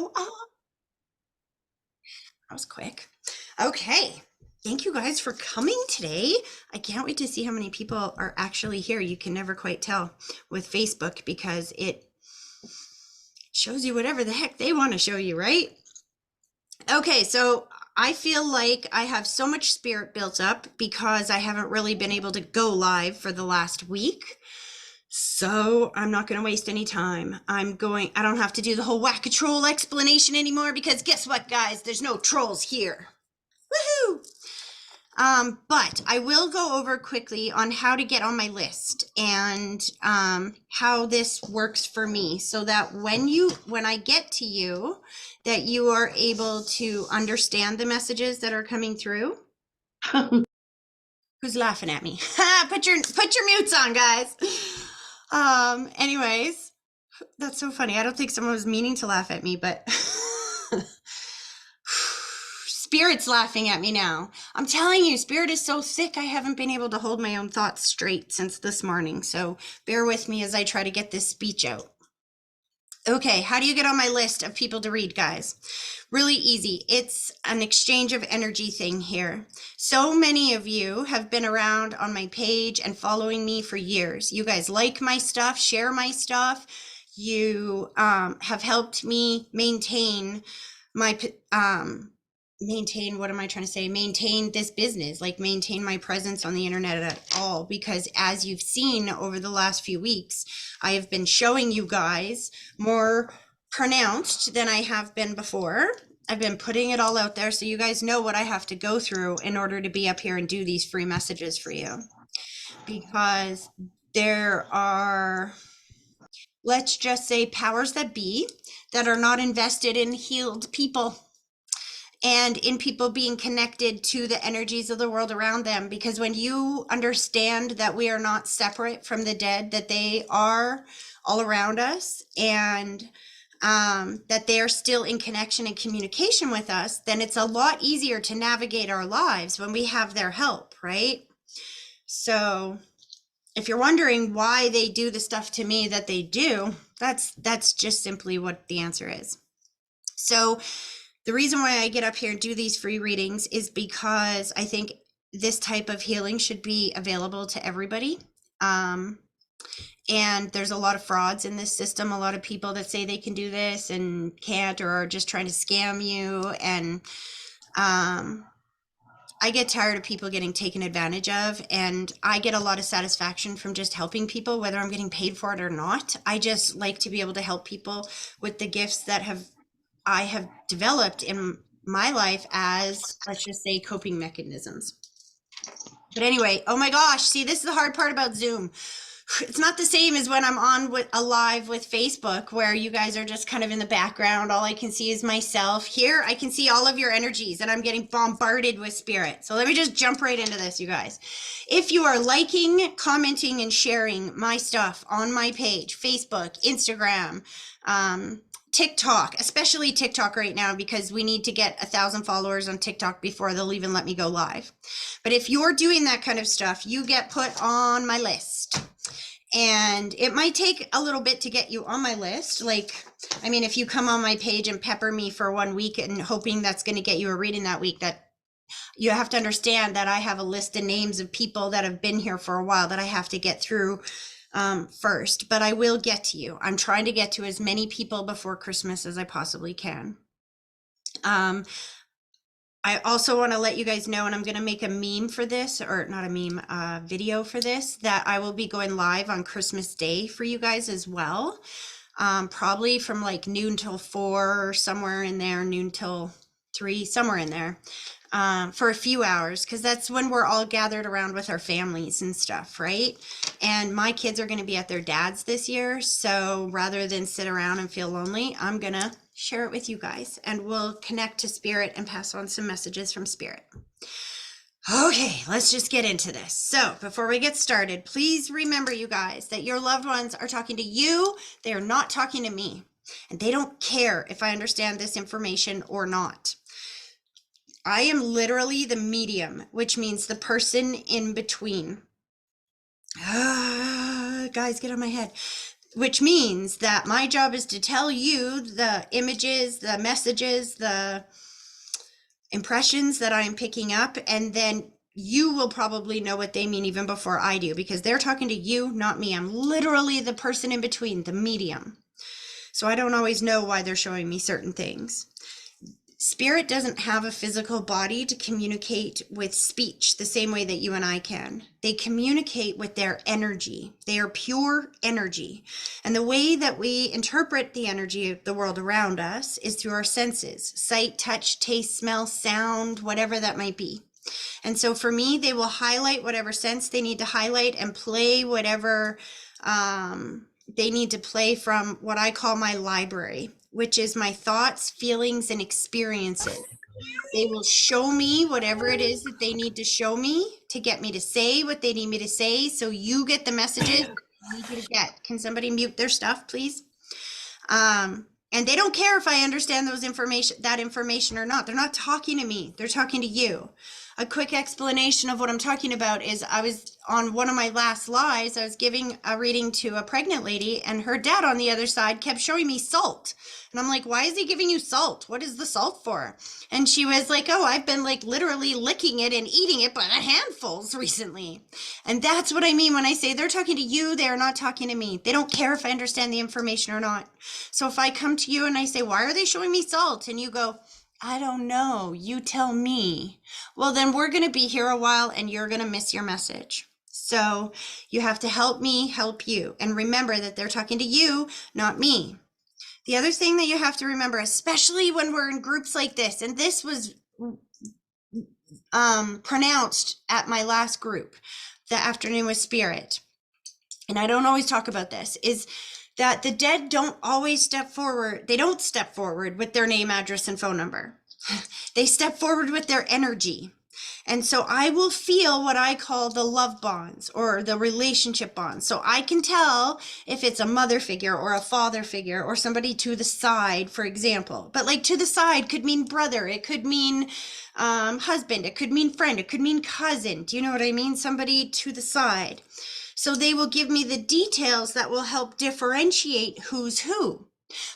go up. That was quick. Okay. Thank you guys for coming today. I can't wait to see how many people are actually here. You can never quite tell with Facebook because it shows you whatever the heck they want to show you, right? Okay, so I feel like I have so much spirit built up because I haven't really been able to go live for the last week. So I'm not going to waste any time. I don't have to do the whole whack-a-troll explanation anymore because guess what, guys? There's no trolls here. Woohoo! But I will go over quickly on how to get on my list and how this works for me so that when I get to you, that you are able to understand the messages that are coming through. Who's laughing at me? Put your mutes on, guys. Anyways, that's so funny. I don't think someone was meaning to laugh at me, but Spirit's laughing at me now. I'm telling you, Spirit is so thick, I haven't been able to hold my own thoughts straight since this morning. So bear with me as I try to get this speech out. Okay, how do you get on my list of people to read, guys? Really easy. It's an exchange of energy thing here. So many of you have been around on my page and following me for years. You guys like my stuff, share my stuff. You have helped me maintain my maintain this business, like maintain my presence on the internet at all, because as you've seen over the last few weeks, I have been showing you guys more pronounced than I have been before. I've been putting it all out there so you guys know what I have to go through in order to be up here and do these free messages for you, because there are, let's just say, powers that be that are not invested in healed people and in people being connected to the energies of the world around them. Because when you understand that we are not separate from the dead, that they are all around us, and that they are still in connection and communication with us, then it's a lot easier to navigate our lives when we have their help, right? So if you're wondering why they do the stuff to me that they do, that's just simply what the answer is. So the reason why I get up here and do these free readings is because I think this type of healing should be available to everybody. And there's a lot of frauds in this system, a lot of people that say they can do this and can't, or are just trying to scam you. And I get tired of people getting taken advantage of, and I get a lot of satisfaction from just helping people, whether I'm getting paid for it or not. I just like to be able to help people with the gifts that I have developed in my life as, let's just say, coping mechanisms. But anyway, oh my gosh, see, this is the hard part about Zoom. It's not the same as when I'm on live with Facebook, where you guys are just kind of in the background. All I can see is myself. Here, I can see all of your energies, and I'm getting bombarded with spirit. So let me just jump right into this, you guys. If you are liking, commenting, and sharing my stuff on my page, Facebook, Instagram, TikTok, especially TikTok right now, because we need to get 1,000 followers on TikTok before they'll even let me go live. But if you're doing that kind of stuff, you get put on my list. And it might take a little bit to get you on my list. Like, I mean, if you come on my page and pepper me for 1 week and hoping that's going to get you a reading that week, that you have to understand that I have a list of names of people that have been here for a while that I have to get through first, but I will get to you. I'm trying to get to as many people before Christmas as I possibly can. I also want to let you guys know, and I'm going to make a meme for this, or not a meme, video for this, that I will be going live on Christmas Day for you guys as well. Probably from like noon till 4 or somewhere in there, noon till 3, somewhere in there, for a few hours, because that's when we're all gathered around with our families and stuff, right? And my kids are going to be at their dad's this year, so rather than sit around and feel lonely, I'm going to share it with you guys, and we'll connect to Spirit and pass on some messages from Spirit. Okay, let's just get into this. So before we get started, please remember, you guys, that your loved ones are talking to you. They are not talking to me, and they don't care if I understand this information or not. I am literally the medium, which means the person in between. Guys, get out of my head. which means that my job is to tell you the images, the messages, the impressions that I'm picking up, and then you will probably know what they mean even before I do, because they're talking to you, not me. I'm literally the person in between, the medium. So I don't always know why they're showing me certain things. Spirit doesn't have a physical body to communicate with speech the same way that you and I can. They communicate with their energy. They are pure energy. And the way that we interpret the energy of the world around us is through our senses: sight, touch, taste, smell, sound, whatever that might be. And so for me, they will highlight whatever sense they need to highlight and play whatever they need to play from what I call my library, which is my thoughts, feelings, and experiences. They will show me whatever it is that they need to show me to get me to say what they need me to say, so you get the messages that you need you to get. Can somebody mute their stuff, please? And they don't care if I understand that information or not. They're not talking to me. They're talking to you. A quick explanation of what I'm talking about is I was on one of my last lives. I was giving a reading to a pregnant lady, and her dad on the other side kept showing me salt. And I'm like, why is he giving you salt? What is the salt for? And she was like, oh, I've been like literally licking it and eating it by the handfuls recently. And that's what I mean when I say they're talking to you. They are not talking to me. They don't care if I understand the information or not. So if I come to you and I say, why are they showing me salt? And you go, I don't know, you tell me. Well, then we're going to be here a while and you're going to miss your message. So you have to help me help you. And remember that they're talking to you, not me. The other thing that you have to remember, especially when we're in groups like this, and this was pronounced at my last group, the Afternoon with Spirit, and I don't always talk about this, is that the dead don't always step forward. They don't step forward with their name, address, and phone number. They step forward with their energy. And so I will feel what I call the love bonds or the relationship bonds. So I can tell if it's a mother figure or a father figure or somebody to the side, for example. But like to the side could mean brother. It could mean husband. It could mean friend. It could mean cousin. Do you know what I mean? Somebody to the side. So they will give me the details that will help differentiate who's who.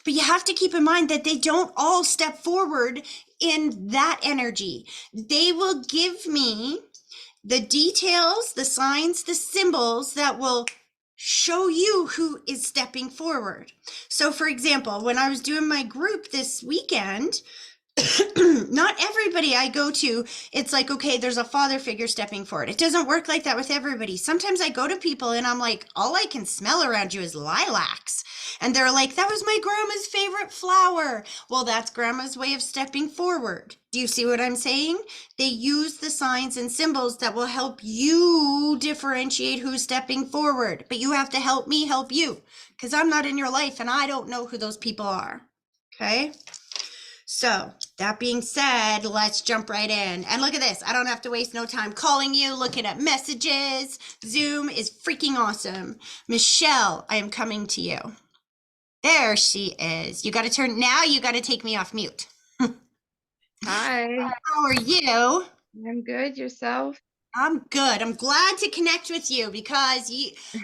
But you have to keep in mind that they don't all step forward in that energy. They will give me the details, the signs, the symbols that will show you who is stepping forward. So for example, when I was doing my group this weekend, not everybody I go to, it's like, okay, there's a father figure stepping forward. It doesn't work like that with everybody. Sometimes I go to people and I'm like, all I can smell around you is lilacs. And they're like, that was my grandma's favorite flower. Well, that's grandma's way of stepping forward. Do you see what I'm saying? They use the signs and symbols that will help you differentiate who's stepping forward. But you have to help me help you, because I'm not in your life and I don't know who those people are. Okay? So that being said, let's jump right in. And look at this. I don't have to waste no time calling you, looking at messages. Zoom is freaking awesome. Michelle, I am coming to you. There she is. You got to take me off mute. Hi, How are you? I'm good. Yourself? I'm good. I'm glad to connect with you because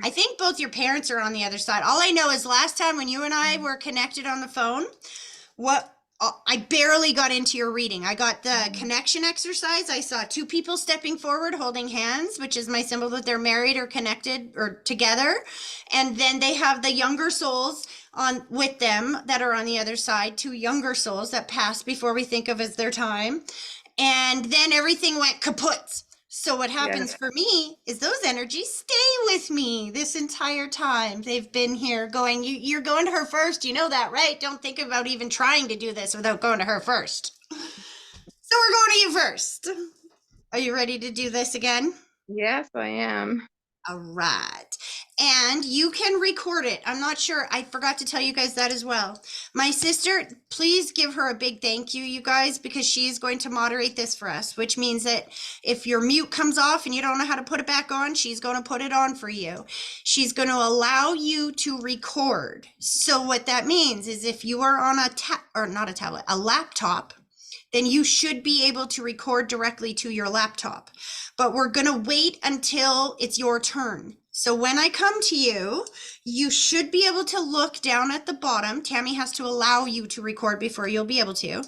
I think both your parents are on the other side. All I know is last time when you and I were connected on the phone, I barely got into your reading. I got the connection exercise. I saw two people stepping forward holding hands, which is my symbol that they're married or connected or together. And then they have the younger souls on with them that are on the other side, two younger souls that pass before we think of as their time. And then everything went kaput. So what happens Yeah. for me is those energies stay with me this entire time. They've been here going, you're going to her first. You know that, right? Don't think about even trying to do this without going to her first. So we're going to you first. Are you ready to do this again? Yes, I am. All right. And you can record it. I'm not sure. I forgot to tell you guys that as well. My sister, please give her a big thank you, you guys, because she is going to moderate this for us, which means that if your mute comes off and you don't know how to put it back on, she's going to put it on for you. She's going to allow you to record. So what that means is if you are on a laptop, then you should be able to record directly to your laptop. But we're going to wait until it's your turn. So when I come to you, you should be able to look down at the bottom. Tammy has to allow you to record before you'll be able to.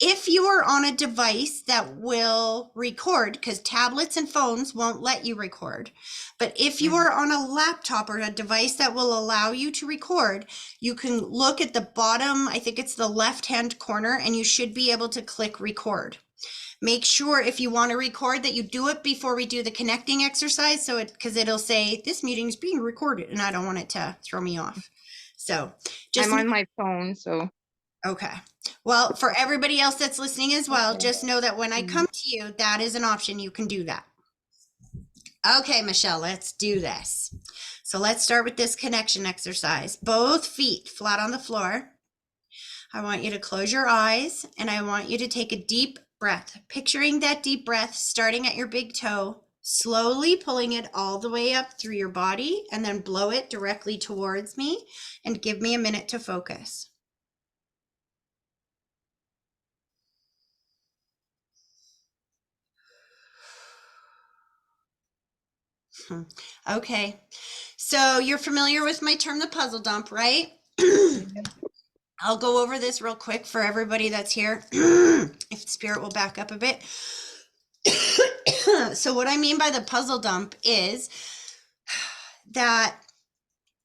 If you are on a device that will record, because tablets and phones won't let you record, but if you are on a laptop or a device that will allow you to record, you can look at the bottom, I think it's the left-hand corner, and you should be able to click record. Make sure if you want to record that you do it before we do the connecting exercise. So because it'll say this meeting is being recorded and I don't want it to throw me off. So just, I'm on my phone, so. okay. Well, for everybody else that's listening as well, Okay. just know that when I come to you, that is an option. You can do that. Okay, Michelle, let's do this. So let's start with this connection exercise. Both feet flat on the floor. I want you to close your eyes and I want you to take a deep breath, picturing that deep breath starting at your big toe, slowly pulling it all the way up through your body, and then blow it directly towards me and give me a minute to focus. Okay, so you're familiar with my term, the puzzle dump, right? I'll go over this real quick for everybody that's here, if spirit will back up a bit. So what I mean by the puzzle dump is that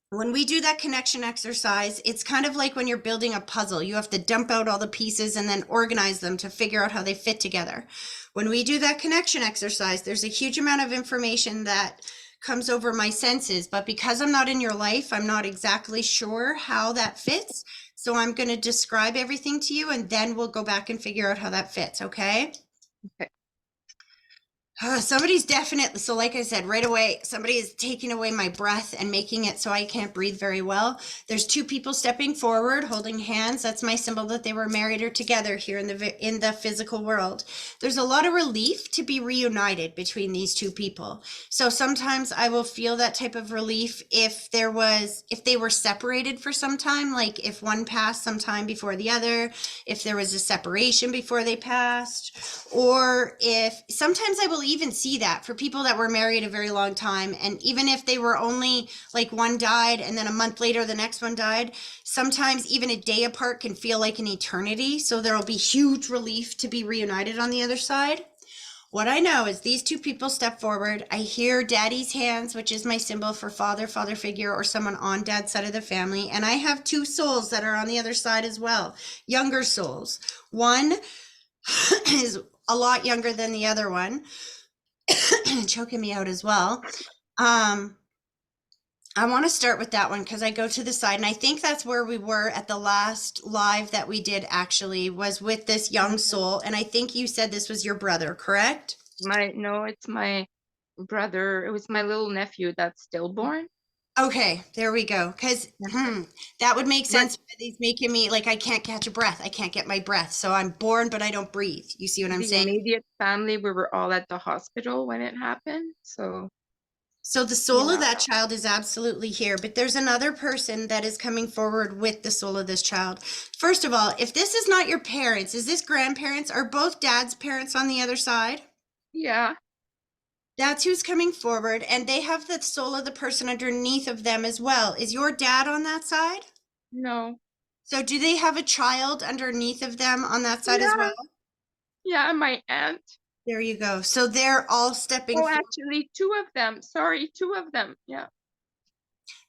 when we do that connection exercise, it's kind of like when you're building a puzzle. You have to dump out all the pieces and then organize them to figure out how they fit together. When we do that connection exercise, there's a huge amount of information that comes over my senses, but because I'm not in your life, I'm not exactly sure how that fits. So I'm going to describe everything to you and then we'll go back and figure out how that fits, okay? Okay. Somebody's definitely, so like I said, right away, somebody is taking away my breath and making it so I can't breathe very well. There's two people stepping forward, holding hands. That's my symbol that they were married or together here in the physical world. There's a lot of relief to be reunited between these two people. So sometimes I will feel that type of relief if they were separated for some time, like if one passed some time before the other, if there was a separation before they passed, or if sometimes I will even see that for people that were married a very long time. And even if they were only like one died and then a month later the next one died, sometimes even a day apart can feel like an eternity. So there'll be huge relief to be reunited on the other side. What I know is these two people step forward. I hear daddy's hands, which is my symbol for father figure, or someone on dad's side of the family. And I have two souls that are on the other side as well, younger souls. One is a lot younger than the other one, choking me out as well. I want to start with that one because I go to the side, and I think that's where we were at the last live that we did, actually, was with this young soul. And I think you said this was your brother, correct? No, it's my brother. It was my little nephew that's stillborn. Okay, there we go. Because that would make But sense. He's making me like I can't catch a breath. I can't get my breath. So I'm born, but I don't breathe. You see what I'm the saying? immediate family, we were all at the hospital when it happened. So So the soul of yeah, that child is absolutely here, but there's another person that is coming forward with the soul of this child. First of all, if this is not your parents, is this grandparents? Are both dad's parents on the other side? yeah, That's who's coming forward, and they have the soul of the person underneath of them as well. Is your dad on that side? no, So do they have a child underneath of them on that side as yeah, well? yeah, my aunt. There you go. So they're all stepping Oh, forward. actually, two of them. Sorry, two of them. Yeah.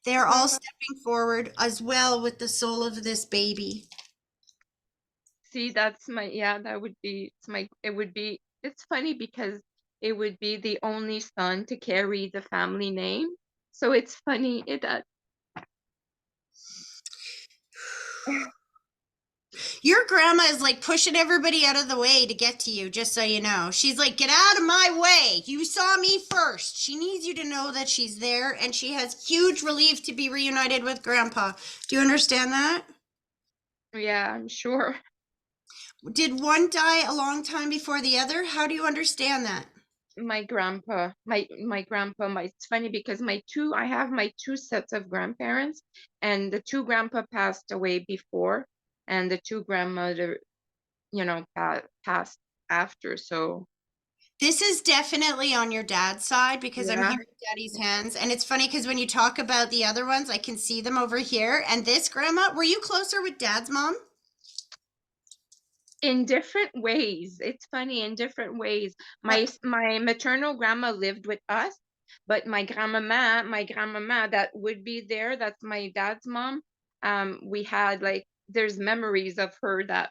They're all Uh, stepping forward as well with the soul of this baby. See, that's my, yeah, that would be, it would be, it's funny because it would be the only son to carry the family name. So it's funny. Your grandma is like pushing everybody out of the way to get to you, just so you know. She's like, get out of my way. You saw me first. She needs you to know that she's there, and she has huge relief to be reunited with grandpa. Do you understand that? Yeah, I'm sure. Did one die a long time before the other? How do you understand that? My grandpa, it's funny because I have my two sets of grandparents, and the two grandpa passed away before, and the two grandmother, passed after. So This is definitely on your dad's side because I'm Yeah. hearing daddy's hands. And it's funny because when you talk about the other ones, I can see them over here. And this grandma, were you closer with dad's mom? In different ways. It's funny, in different ways. Uh, My maternal grandma lived with us, but my grandmama that would be there, that's my dad's mom, we had, like there's memories of her that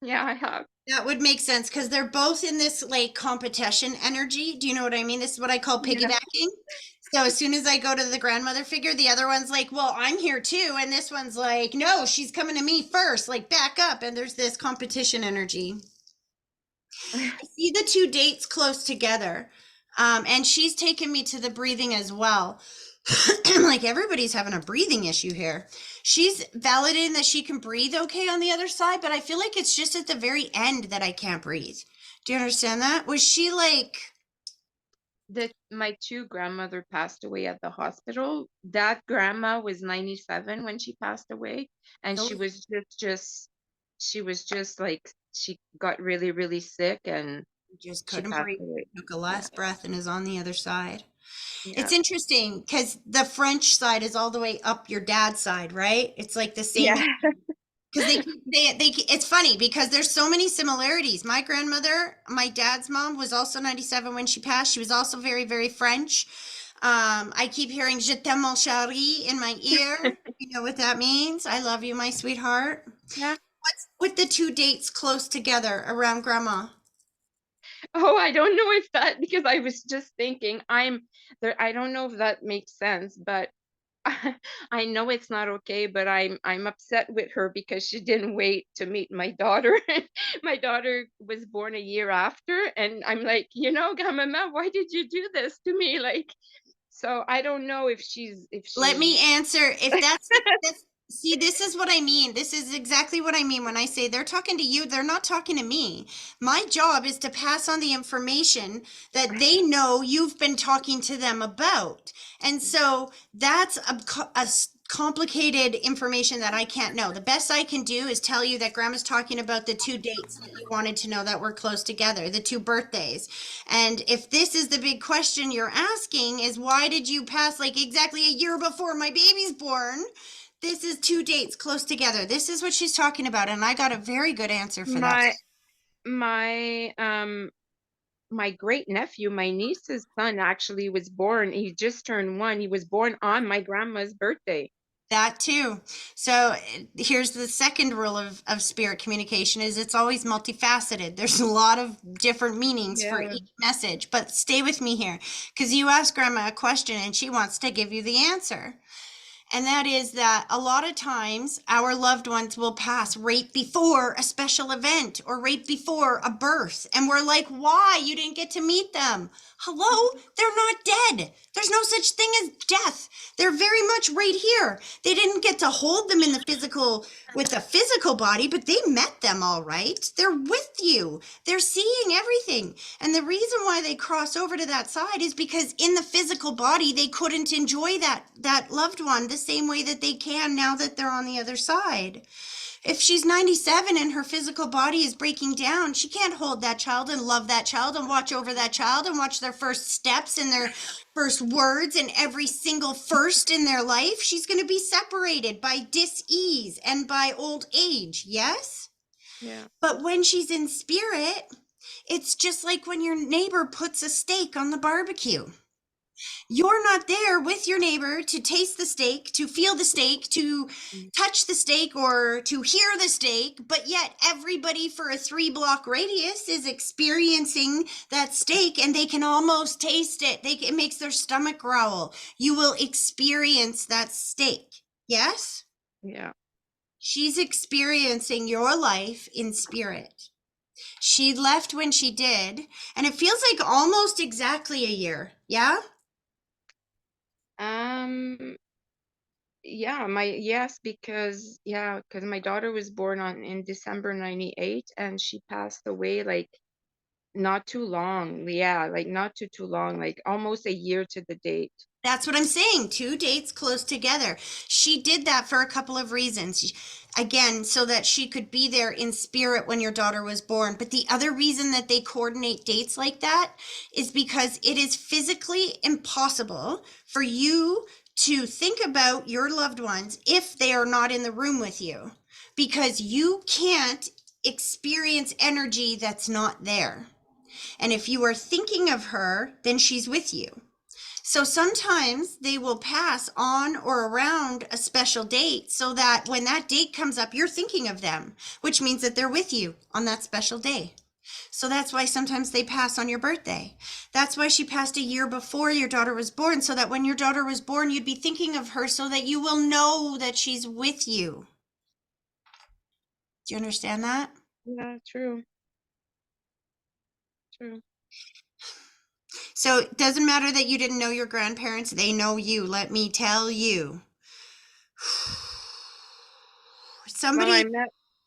yeah, I have. That would make sense because they're both in this like competition energy. Do you know what I mean? This is what I call Yeah. piggybacking. So as soon as I go to the grandmother figure, the other one's like, well, I'm here too. And this one's like, no, she's coming to me first, like back up. And there's this competition energy. I see the two dates close together. And she's taken me to the breathing as well. Like everybody's having a breathing issue here. She's validating that she can breathe okay on the other side, but I feel like it's just at the very end that I can't breathe. Do you understand that? Was she like, My two grandmother passed away at the hospital. That grandma was 97 when she passed away, and so she was just like she got really, really sick and just she couldn't passed breathe? away. Took a Yeah, last breath and is on the other side. It's yeah. interesting because the French side is all the way up your dad's side, right? It's like the same Yeah. because it's funny because there's so many similarities. My grandmother, my dad's mom, was also 97 when she passed. She was also very, very French. I keep hearing "Je t'aime, mon chéri" in my ear. You know what that means? I love you, my sweetheart. Yeah. What's with the two dates close together around grandma? Oh, I don't know if that because I was just thinking I'm there I don't know if that makes sense, but I know it's not okay, but I'm upset with her because she didn't wait to meet my daughter. My daughter was born a year after, and I'm like, Grandmama, why did you do this to me? Like, so I don't know if Let me she's answer. If that's see, this is what I mean. This is exactly what I mean when I say they're talking to you, they're not talking to me. My job is to pass on the information that they know you've been talking to them about. And so that's complicated information that I can't know. The best I can do is tell you that grandma's talking about the two dates that you wanted to know that were close together, the two birthdays. And if this is the big question you're asking is why did you pass like exactly a year before my baby's born? This is two dates close together. This is what she's talking about. And I got a very good answer for that. my my my great nephew, my niece's son actually was born. He just turned 1. He was born on my grandma's birthday. That too. So here's the second rule of spirit communication is it's always multifaceted. There's a lot of different meanings for Yeah. each message, but stay with me here because you asked grandma a question and she wants to give you the answer. And that is that a lot of times our loved ones will pass right before a special event or right before a birth. And we're like, why? You didn't get to meet them. Hello? They're not dead. There's no such thing as death. They're very much right here. They didn't get to hold them in the physical with the physical body, but they met them all right. They're with you. They're seeing everything. And the reason why they cross over to that side is because in the physical body they couldn't enjoy that loved one the same way that they can now that they're on the other side. If she's 97 and her physical body is breaking down, she can't hold that child and love that child and watch over that child and watch their first steps and their first words and every single first in their life. She's going to be separated by dis-ease and by old age. Yes? Yeah. But when she's in spirit, it's just like when your neighbor puts a steak on the barbecue. You're not there with your neighbor to taste the steak, to feel the steak, to touch the steak, or to hear the steak, but yet everybody for a 3 block radius is experiencing that steak and they can almost taste it. It makes their stomach growl. You will experience that steak. Yes? Yeah. She's experiencing your life in spirit. She left when she did, and it feels like almost exactly a year. Yeah? Um, yeah, because my daughter was born on in December 98 and she passed away like not too long. Yeah, like not too long, like almost a year to the date. That's what I'm saying. Two dates close together. She did that for a couple of reasons. Again, so that she could be there in spirit when your daughter was born. But the other reason that they coordinate dates like that is because it is physically impossible for you to think about your loved ones if they are not in the room with you, because you can't experience energy that's not there. And if you are thinking of her, then she's with you. So sometimes they will pass on or around a special date so that when that date comes up, you're thinking of them, which means that they're with you on that special day. So that's why sometimes they pass on your birthday. That's why she passed a year before your daughter was born, so that when your daughter was born, you'd be thinking of her so that you will know that she's with you. Do you understand that? Yeah, true, true. So it doesn't matter that you didn't know your grandparents, they know you, let me tell you. Well, Somebody.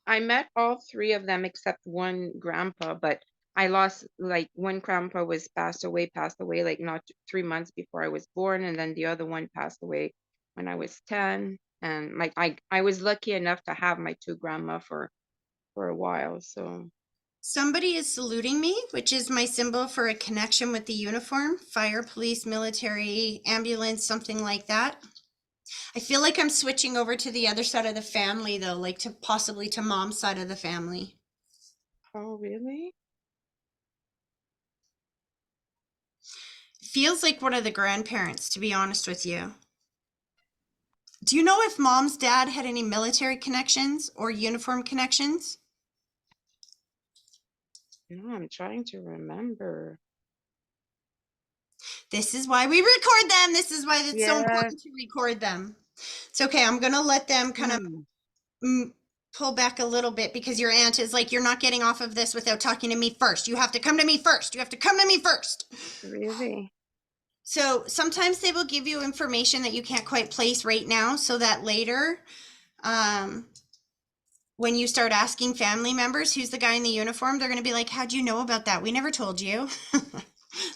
I met all 3 of them except one grandpa, but I lost like one grandpa was passed away like not 3 months before I was born, and then the other one passed away when I was 10. And like I was lucky enough to have my 2 grandma for a while, so Somebody is saluting me, which is my symbol for a connection with the uniform, fire, police, military, ambulance, something like that. I feel like I'm switching over to the other side of the family though, like to possibly to mom's side of the family. oh, really? Feels like one of the grandparents, to be honest with you. Do you know if mom's dad had any military connections or uniform connections? No, I'm trying to remember. This is why we record them. This is why it's so Yeah. important to record them. It's okay. I'm going to let them kind of Hmm, pull back a little bit, because your aunt is like, you're not getting off of this without talking to me first. You have to come to me first. You have to come to me first. really? So sometimes they will give you information that you can't quite place right now, so that later, um, when you start asking family members who's the guy in the uniform, they're going to be like, how'd you know about that? We never told you.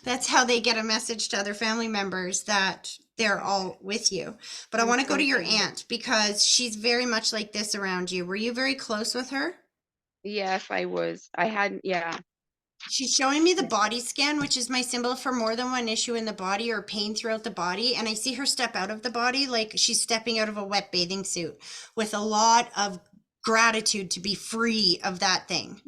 That's how they get a message to other family members that they're all with you. But I I'm want to go to your thinking. aunt because she's very much like this around you. Were you very close with her? Yes, I was. I had, yeah. She's showing me the Yeah. body scan, which is my symbol for more than one issue in the body or pain throughout the body. And I see her step out of the body like she's stepping out of a wet bathing suit with a lot of gratitude to be free of that thing.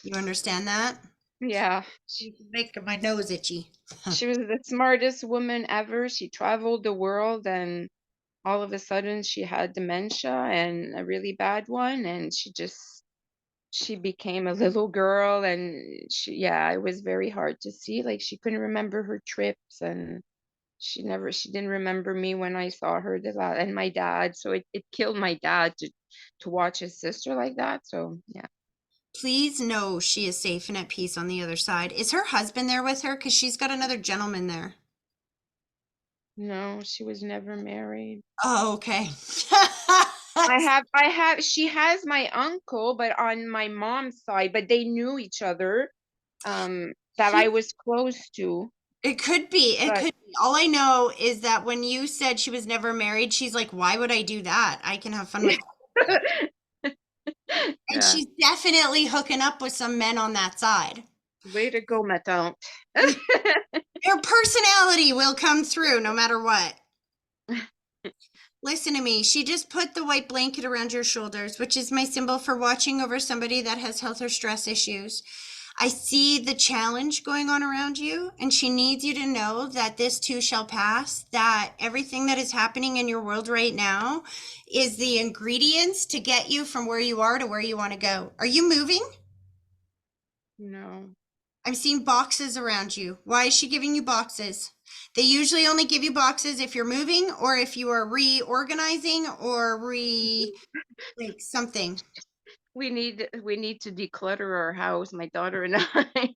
You understand that? Yeah. She's making my nose itchy. She was the smartest woman ever. She traveled the world, and all of a sudden she had dementia, and a really bad one, and she became a little girl. And yeah, it was very hard to see. Like, she couldn't remember her trips, and she didn't remember me when I saw her the last, and my dad. So it killed my dad to watch his sister like that. So yeah. Please know she is safe and at peace on the other side. Is her husband there with her? Because she's got another gentleman there. No, she was never married. Oh, okay. She has my uncle, but on my mom's side, but they knew each other, that I was close to, It could be. It but could be. All I know is that when you said she was never married, she's like, why would I do that? I can have fun with. And yeah, she's definitely hooking up with some men on that side. way to go, ma tante. Your personality will come through no matter what. Listen to me. She just put the white blanket around your shoulders, which is my symbol for watching over somebody that has health or stress issues. I see the challenge going on around you, and she needs you to know that this too shall pass, that everything that is happening in your world right now is the ingredients to get you from where you are to where you want to go. Are you moving? No, I'm seeing boxes around you. Why is she giving you boxes? They usually only give you boxes if you're moving or if you are reorganizing or like something. we need to declutter our house, my daughter and I.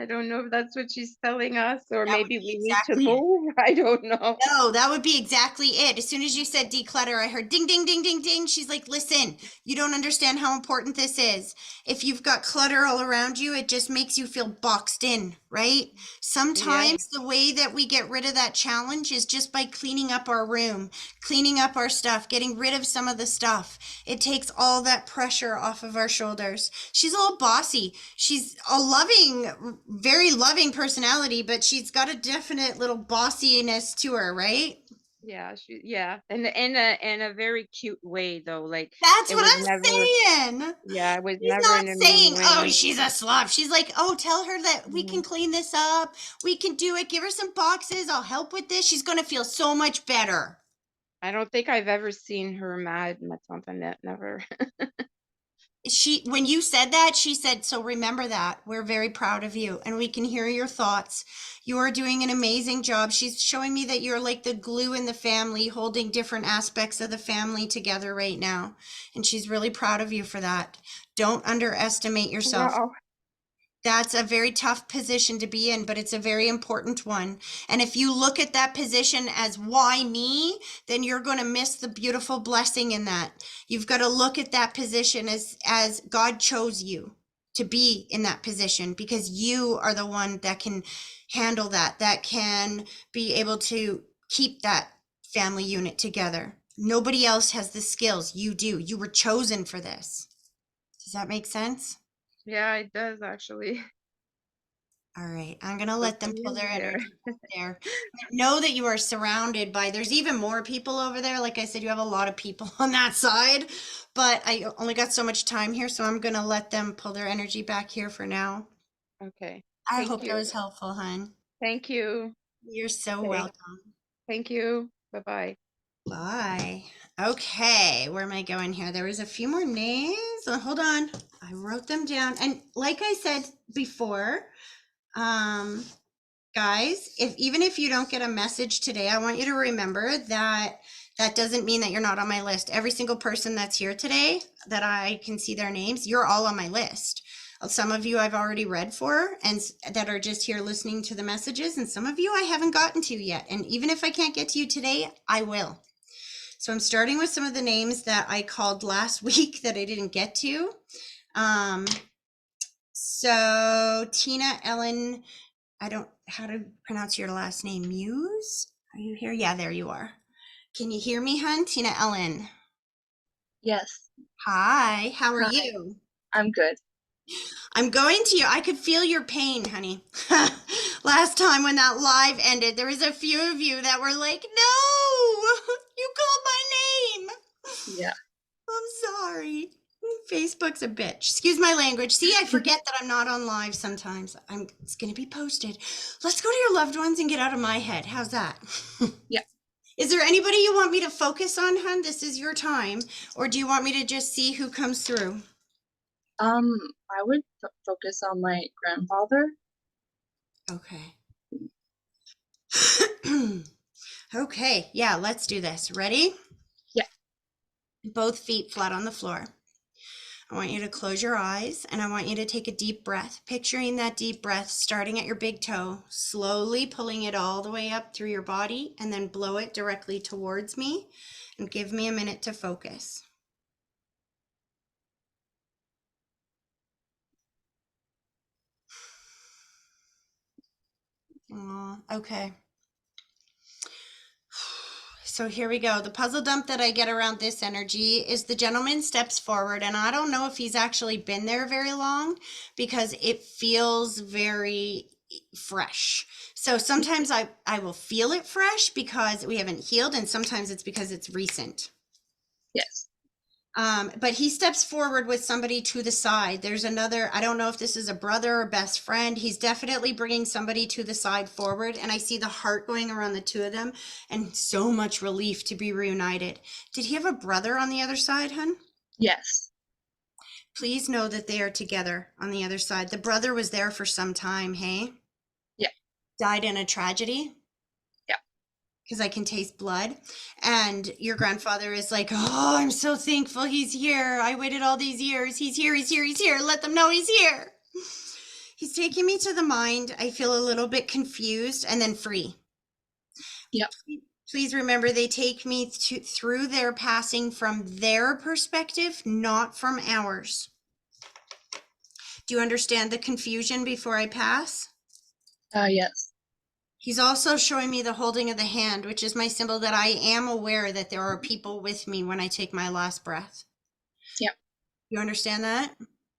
I don't know if that's what she's telling us, or That would maybe be we need to exactly it. move. I don't know. No, that would be exactly it. As soon as you said declutter, I heard ding, ding, ding, ding, ding. She's like, listen, you don't understand how important this is. If you've got clutter all around you, it just makes you feel boxed in, right? Yeah, Sometimes the way that we get rid of that challenge is just by cleaning up our room, cleaning up our stuff, getting rid of some of the stuff. It takes all that pressure off of our shoulders. She's all bossy. She's a loving, very loving personality, but she's got a definite little bossiness to her, right? yeah, yeah, and in a very cute way though. Like That's it what was I'm never, saying. yeah, it was She's never not in a saying, mean oh, way. she's a slob. She's like, oh, tell her that we can Mhm. clean this up. We can do it. Give her some boxes. I'll help with this. She's going to feel so much better. I don't think I've ever seen her mad. That's something that never. When you said that, she said, so remember that we're very proud of you and we can hear your thoughts. You are doing an amazing job. She's showing me that you're like the glue in the family, holding different aspects of the family together right now. And she's really proud of you for that. Don't underestimate yourself. Wow. That's a very tough position to be in, but it's a very important one. And if you look at that position as why me, then you're going to miss the beautiful blessing in that. You've got to look at that position as God chose you to be in that position because you are the one that can handle that, that can be able to keep that family unit together. Nobody else has the skills. You do. You were chosen for this. Does that make sense? Yeah, it does actually. All right, I'm gonna So let them she pull is their there. energy back there. But know that you are surrounded by, there's even more people over there. Like I said, you have a lot of people on that side, but I only got so much time here, so I'm gonna let them pull their energy back here for now. Okay. I Thank hope that you. was helpful, hon. Thank you. You're so Okay. welcome. Thank you. Bye bye. Bye. Okay, where am I going here? There was a few more names. Hold on. I wrote them down. And like I said before, um, guys, if even if you don't get a message today, I want you to remember that that doesn't mean that you're not on my list. Every single person that's here today that I can see their names, you're all on my list. Some of you I've already read for and that are just here listening to the messages, and some of you I haven't gotten to yet. And even if I can't get to you today, I will. So I'm starting with some of the names that I called last week that I didn't get to. Um, so Tina Ellen, I don't, how to pronounce your last name? Muse? Are you here? Yeah, there you are. Can you hear me, hun? Tina Ellen. Yes. Hi, how are Hi. you? I'm good. I'm going to you. I could feel your pain, honey. Last time when that live ended, there was a few of you that were like, no, you called my name. Yeah. I'm sorry. Facebook's a bitch. Excuse my language. See, I forget that I'm not on live sometimes. It's going to be posted. Let's go to your loved ones and get out of my head. How's that? Yeah. Is there anybody you want me to focus on, hun? This is your time. Or do you want me to just see who comes through? I would focus on my grandfather. Okay. Okay. Yeah, let's do this. Ready? Yeah. Both feet flat on the floor. I want you to close your eyes and I want you to take a deep breath, picturing that deep breath starting at your big toe, slowly pulling it all the way up through your body and then blow it directly towards me and give me a minute to focus. Okay. So here we go. The puzzle dump that I get around this energy is the gentleman steps forward, and I don't know if he's actually been there very long because it feels very fresh. So sometimes I will feel it fresh because we haven't healed, and sometimes it's because it's recent. Yes. But he steps forward with somebody to the side. There's another, I don't know if this is a brother or best friend. He's definitely bringing somebody to the side forward. And I see the heart going around the two of them and so much relief to be reunited. Did he have a brother on the other side, hun? Yes. Please know that they are together on the other side. The brother was there for some time, hey? Yeah. Died in a tragedy? Yeah. Because I can taste blood. And your grandfather is like, oh, I'm so thankful he's here. I waited all these years. He's here, he's here, he's here. Let them know he's here. He's taking me to the mind. I feel a little bit confused and then free. Yep. Please remember they take me through their passing from their perspective, not from ours. Do you understand the confusion before I pass? Yes. He's also showing me the holding of the hand, which is my symbol that I am aware that there are people with me when I take my last breath. Yep. You understand that?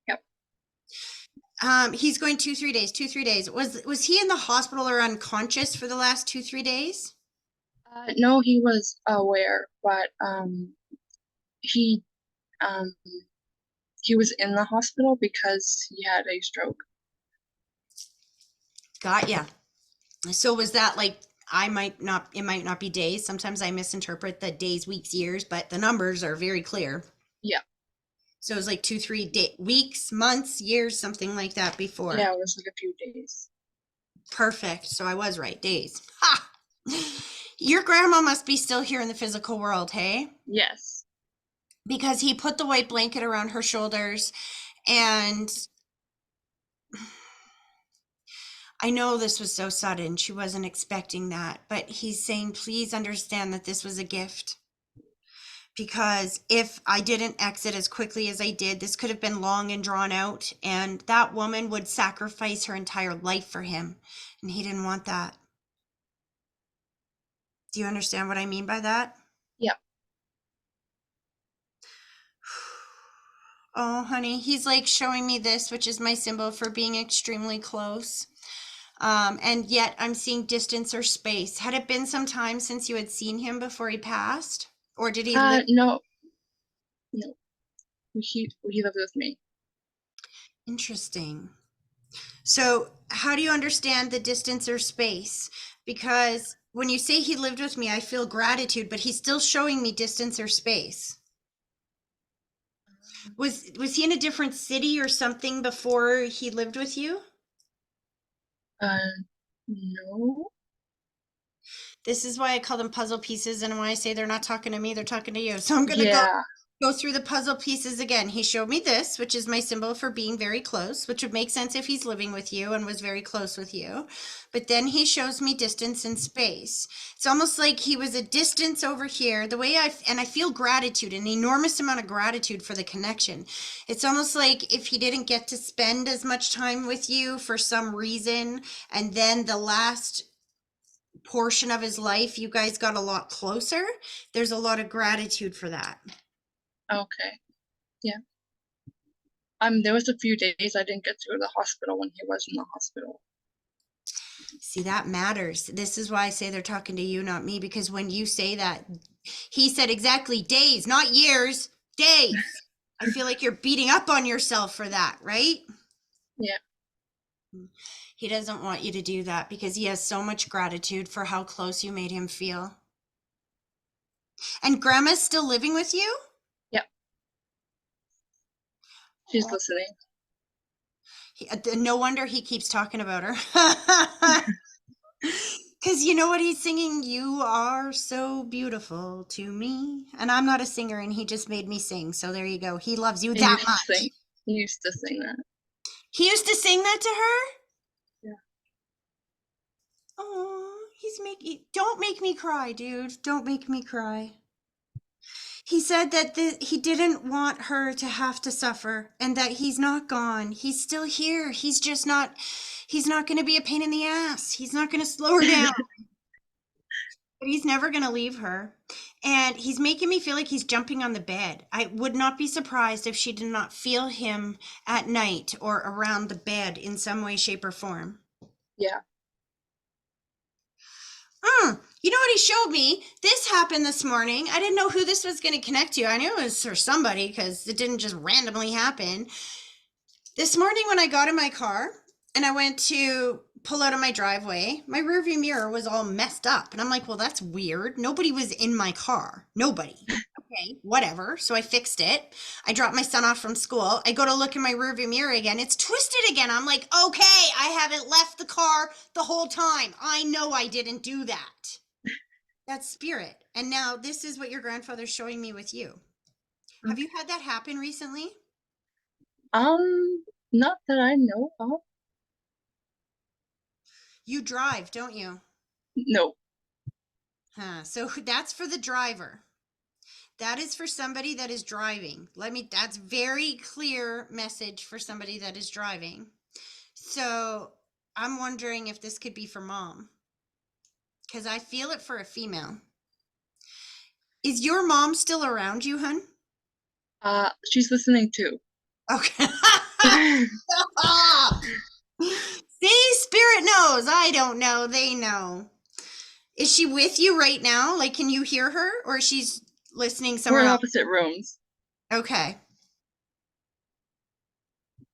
Yep. He's going 2-3 days, 2-3 days. Was he in the hospital or unconscious for the last 2-3 days? No, he was aware, but he um he was in the hospital because he had a stroke. Got ya. So was that like, it might not be days. Sometimes I misinterpret the days, weeks, years, but the numbers are very clear. Yeah. So it was like 2-3 weeks, months, years, something like that before. Yeah, it was like a few days. Perfect. So I was right. Days. Ha! Your grandma must be still here in the physical world, hey? Yes. Because he put the white blanket around her shoulders, and I know this was so sudden. She wasn't expecting that, but he's saying, please understand that this was a gift. Because if I didn't exit as quickly as I did, this could have been long and drawn out, and that woman would sacrifice her entire life for him, and he didn't want that. Do you understand what I mean by that? Yep. Oh, honey, he's like showing me this, which is my symbol for being extremely close. And yet I'm seeing distance or space. Had it been some time since you had seen him before he passed? Or did he live? No. No. He lived with me. Interesting. So how do you understand the distance or space? Because when you say he lived with me, I feel gratitude, but he's still showing me distance or space. Was he in a different city or something before he lived with you? No. This is why I call them puzzle pieces, and when I say they're not talking to me, they're talking to you. So I'm gonna Yeah. go through the puzzle pieces again. He showed me this, which is my symbol for being very close, which would make sense if he's living with you and was very close with you. But then he shows me distance and space. It's almost like he was a distance over here. The way I feel gratitude, an enormous amount of gratitude for the connection. It's almost like if he didn't get to spend as much time with you for some reason, and then the last portion of his life you guys got a lot closer, there's a lot of gratitude for that. Okay. Yeah. There was a few days I didn't get to go to the hospital when he was in the hospital. See, that matters. This is why I say they're talking to you, not me, because when you say that, he said exactly days, not years, days. I feel like you're beating up on yourself for that, right? Yeah. He doesn't want you to do that because he has so much gratitude for how close you made him feel. And grandma's still living with you? Yep. She's listening. No wonder he keeps talking about her. Because you know what he's singing? You are so beautiful to me. And I'm not a singer, and he just made me sing. So there you go. He loves you that much. He used to sing that. He used to sing that to her? Yeah. Oh, don't make me cry, dude. Don't make me cry. He said that he didn't want her to have to suffer, and that he's not gone. He's still here. He's not going to be a pain in the ass. He's not going to slow her down. But he's never going to leave her. And he's making me feel like he's jumping on the bed. I would not be surprised if she did not feel him at night or around the bed in some way, shape, or form. Yeah. You know what he showed me? This happened this morning. I didn't know who this was going to connect to. I knew it was for somebody because it didn't just randomly happen. This morning when I got in my car and I went to pull out of my driveway, my rearview mirror was all messed up. And I'm like, well, that's weird. Nobody was in my car. Nobody. Okay, whatever. So I fixed it. I dropped my son off from school. I go to look in my rearview mirror again. It's twisted again. I'm like, okay, I haven't left the car the whole time. I know I didn't do that. That's spirit. And now this is what your grandfather's showing me with you. Have you had that happen recently? Not that I know of. You drive, don't you? No. So that's for the driver. That is for somebody that is driving. That's very clear message for somebody that is driving. So I'm wondering if this could be for mom. Because I feel it for a female. Is your mom still around you, hun? She's listening too. Okay. See, spirit knows. I don't know. They know. Is she with you right now? Like, can you hear her, or she's listening We're somewhere in else? opposite rooms. Okay.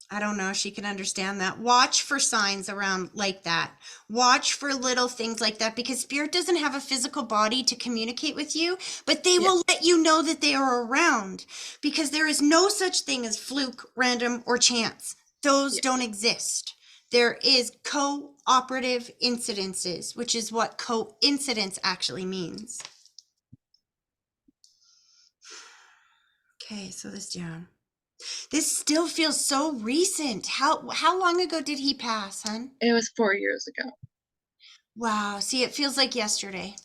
I don't know if she can understand that. Watch for signs around like that. Watch for little things like that, because spirit doesn't have a physical body to communicate with you, but they Yeah. will let you know that they are around, because there is no such thing as fluke, random, or chance. Those Yeah. don't exist. There is cooperative incidences, which is what coincidence actually means. Okay, so this down. This still feels so recent. How long ago did he pass, hon? It was 4 years ago. Wow. See, it feels like yesterday.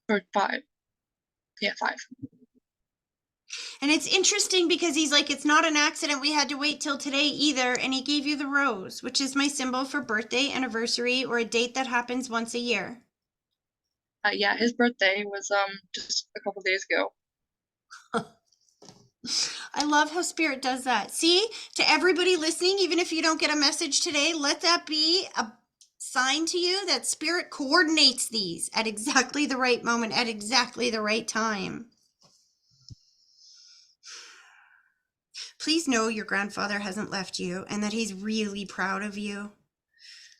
Or 5. Yeah, 5. And it's interesting because he's like, it's not an accident. We had to wait till today either. And he gave you the rose, which is my symbol for birthday, anniversary, or a date that happens once a year. Yeah, his birthday was just a couple days ago. I love how spirit does that. See, to everybody listening, even if you don't get a message today, let that be a sign to you that spirit coordinates these at exactly the right moment, at exactly the right time. Please know your grandfather hasn't left you and that he's really proud of you.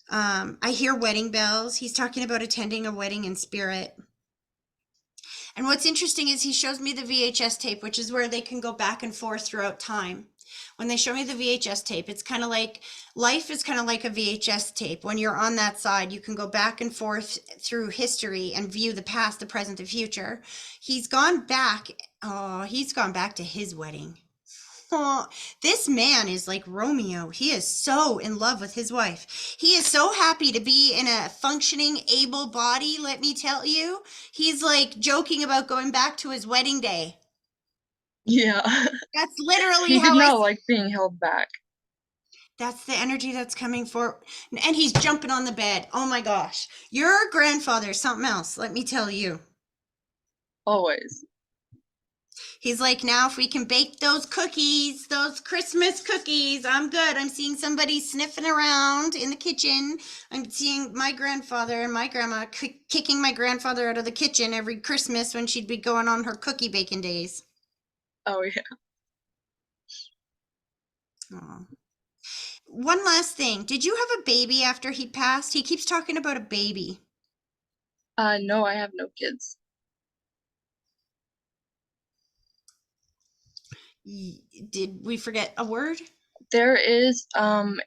I hear wedding bells. He's talking about attending a wedding in spirit. And what's interesting is he shows me the VHS tape, which is where they can go back and forth throughout time. When they show me the VHS tape, it's kind of like life is kind of like a VHS tape. When you're on that side, you can go back and forth through history and view the past, the present, the future. He's gone back. Oh, he's gone back to his wedding. Oh, this man is like Romeo. He is so in love with his wife. He is so happy to be in a functioning, able body, let me tell you. He's like joking about going back to his wedding day. Yeah. That's literally He did how I not like being held back. That's the energy that's coming for. And he's jumping on the bed. Oh my gosh. Your grandfather's something else, let me tell you. Always. He's like, now if we can bake those cookies, those Christmas cookies, I'm good. I'm seeing somebody sniffing around in the kitchen. I'm seeing my grandfather and my grandma kicking my grandfather out of the kitchen every Christmas when she'd be going on her cookie baking days. Oh, yeah. Aw. One last thing. Did you have a baby after he passed? He keeps talking about a baby. No, I have no kids. Did we forget a word? There is um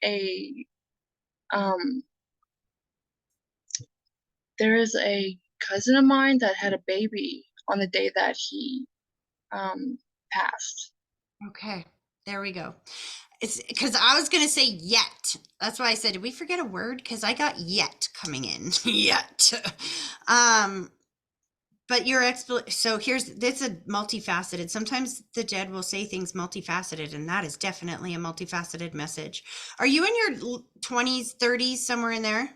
there is a cousin of mine that had a baby on the day that he passed. Okay, there we go. It's because I was going to say yet. That's why I said, did we forget a word? Because I got yet coming in. Yet. But your so this is multifaceted. Sometimes the dead will say things multifaceted, and that is definitely a multifaceted message. Are you in your 20s, 30s, somewhere in there?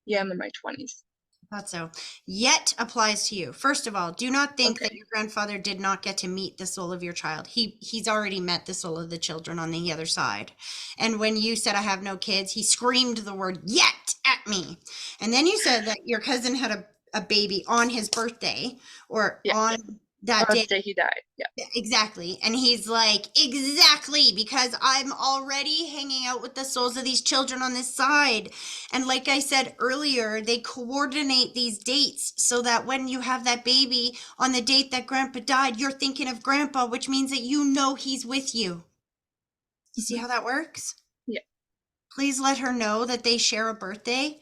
Yeah, I'm in my 20s. Thought so. Yet applies to you. First of all, do not think Okay. that your grandfather did not get to meet the soul of your child. He's already met the soul of the children on the other side. And when you said I have no kids, he screamed the word yet at me. And then you said that your cousin had a baby on his birthday or Yeah. on that On day. the day he died. Yeah. Exactly. And he's like, exactly, because I'm already hanging out with the souls of these children on this side. And like I said earlier, they coordinate these dates so that when you have that baby on the date that grandpa died, you're thinking of grandpa, which means that you know he's with you. You see how that works? Yeah. Please let her know that they share a birthday.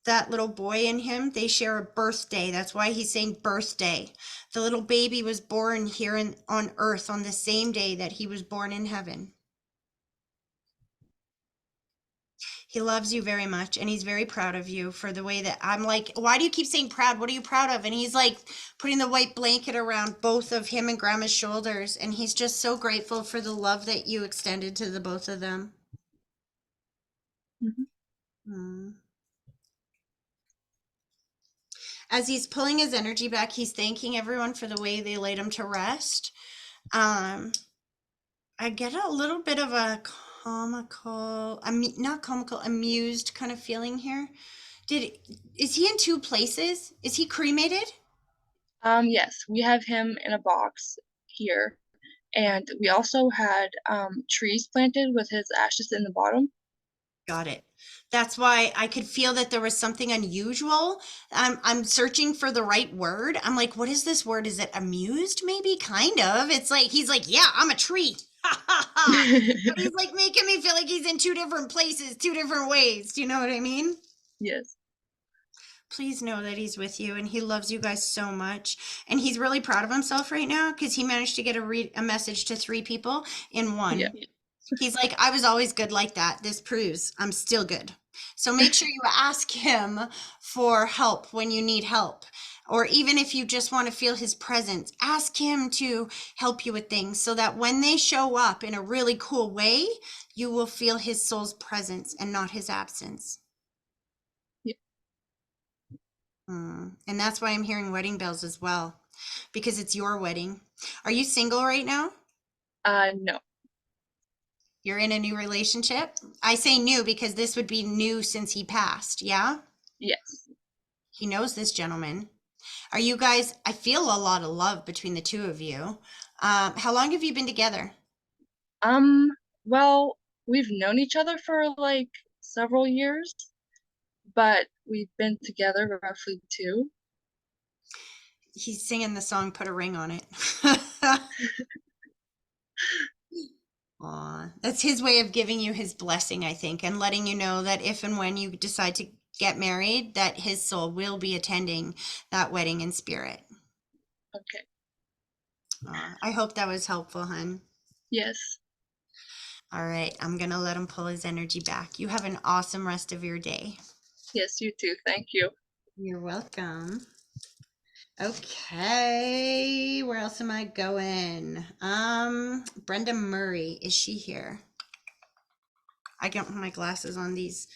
That little boy and him, they share a birthday. That's why he's saying birthday. The little baby was born here on earth on the same day that he was born in heaven. He loves you very much, and he's very proud of you for the way that I'm like, why do you keep saying proud? What are you proud of? And he's like putting the white blanket around both of him and Grandma's shoulders, and he's just so grateful for the love that you extended to the both of them. Mhm. Mm. As he's pulling his energy back, he's thanking everyone for the way they laid him to rest. Um, I get a little bit of a comical, not comical, amused kind of feeling here. Is he in two places? Is he cremated? Yes, we have him in a box here, and we also had trees planted with his ashes in the bottom. Got it. That's why I could feel that there was something unusual. I'm searching for the right word. I'm like, what is this word? Is it amused? Maybe, kind of. It's like he's like, yeah, I'm a tree. Ha ha ha. But he's like making me feel like he's in two different places, two different ways. Do you know what I mean? Yes. Please know that he's with you and he loves you guys so much. And he's really proud of himself right now because he managed to get a message to 3 people in Yeah. one. He's like, I was always good like that. This proves I'm still good. So make sure you ask him for help when you need help. Or even if you just want to feel his presence, ask him to help you with things so that when they show up in a really cool way, you will feel his soul's presence and not his absence. Yeah. And that's why I'm hearing wedding bells as well, because it's your wedding. Are you single right now? No. You're in a new relationship? I say new because this would be new since he passed. Yeah? Yes. He knows this gentleman. Are you guys, I feel a lot of love between the two of you. How long have you been together? Um, well, we've known each other for like several years, but we've been together roughly 2. He's singing the song, Put a Ring on It. Aw, that's his way of giving you his blessing, I think, and letting you know that if and when you decide to get married, that his soul will be attending that wedding in spirit. Okay. I hope that was helpful, hun. Yes. All right, I'm gonna let him pull his energy back. You have an awesome rest of your day. Yes, you too. Thank you. You're welcome. Okay, where else am I going? Brenda Murray, is she here? I don't have my glasses on these.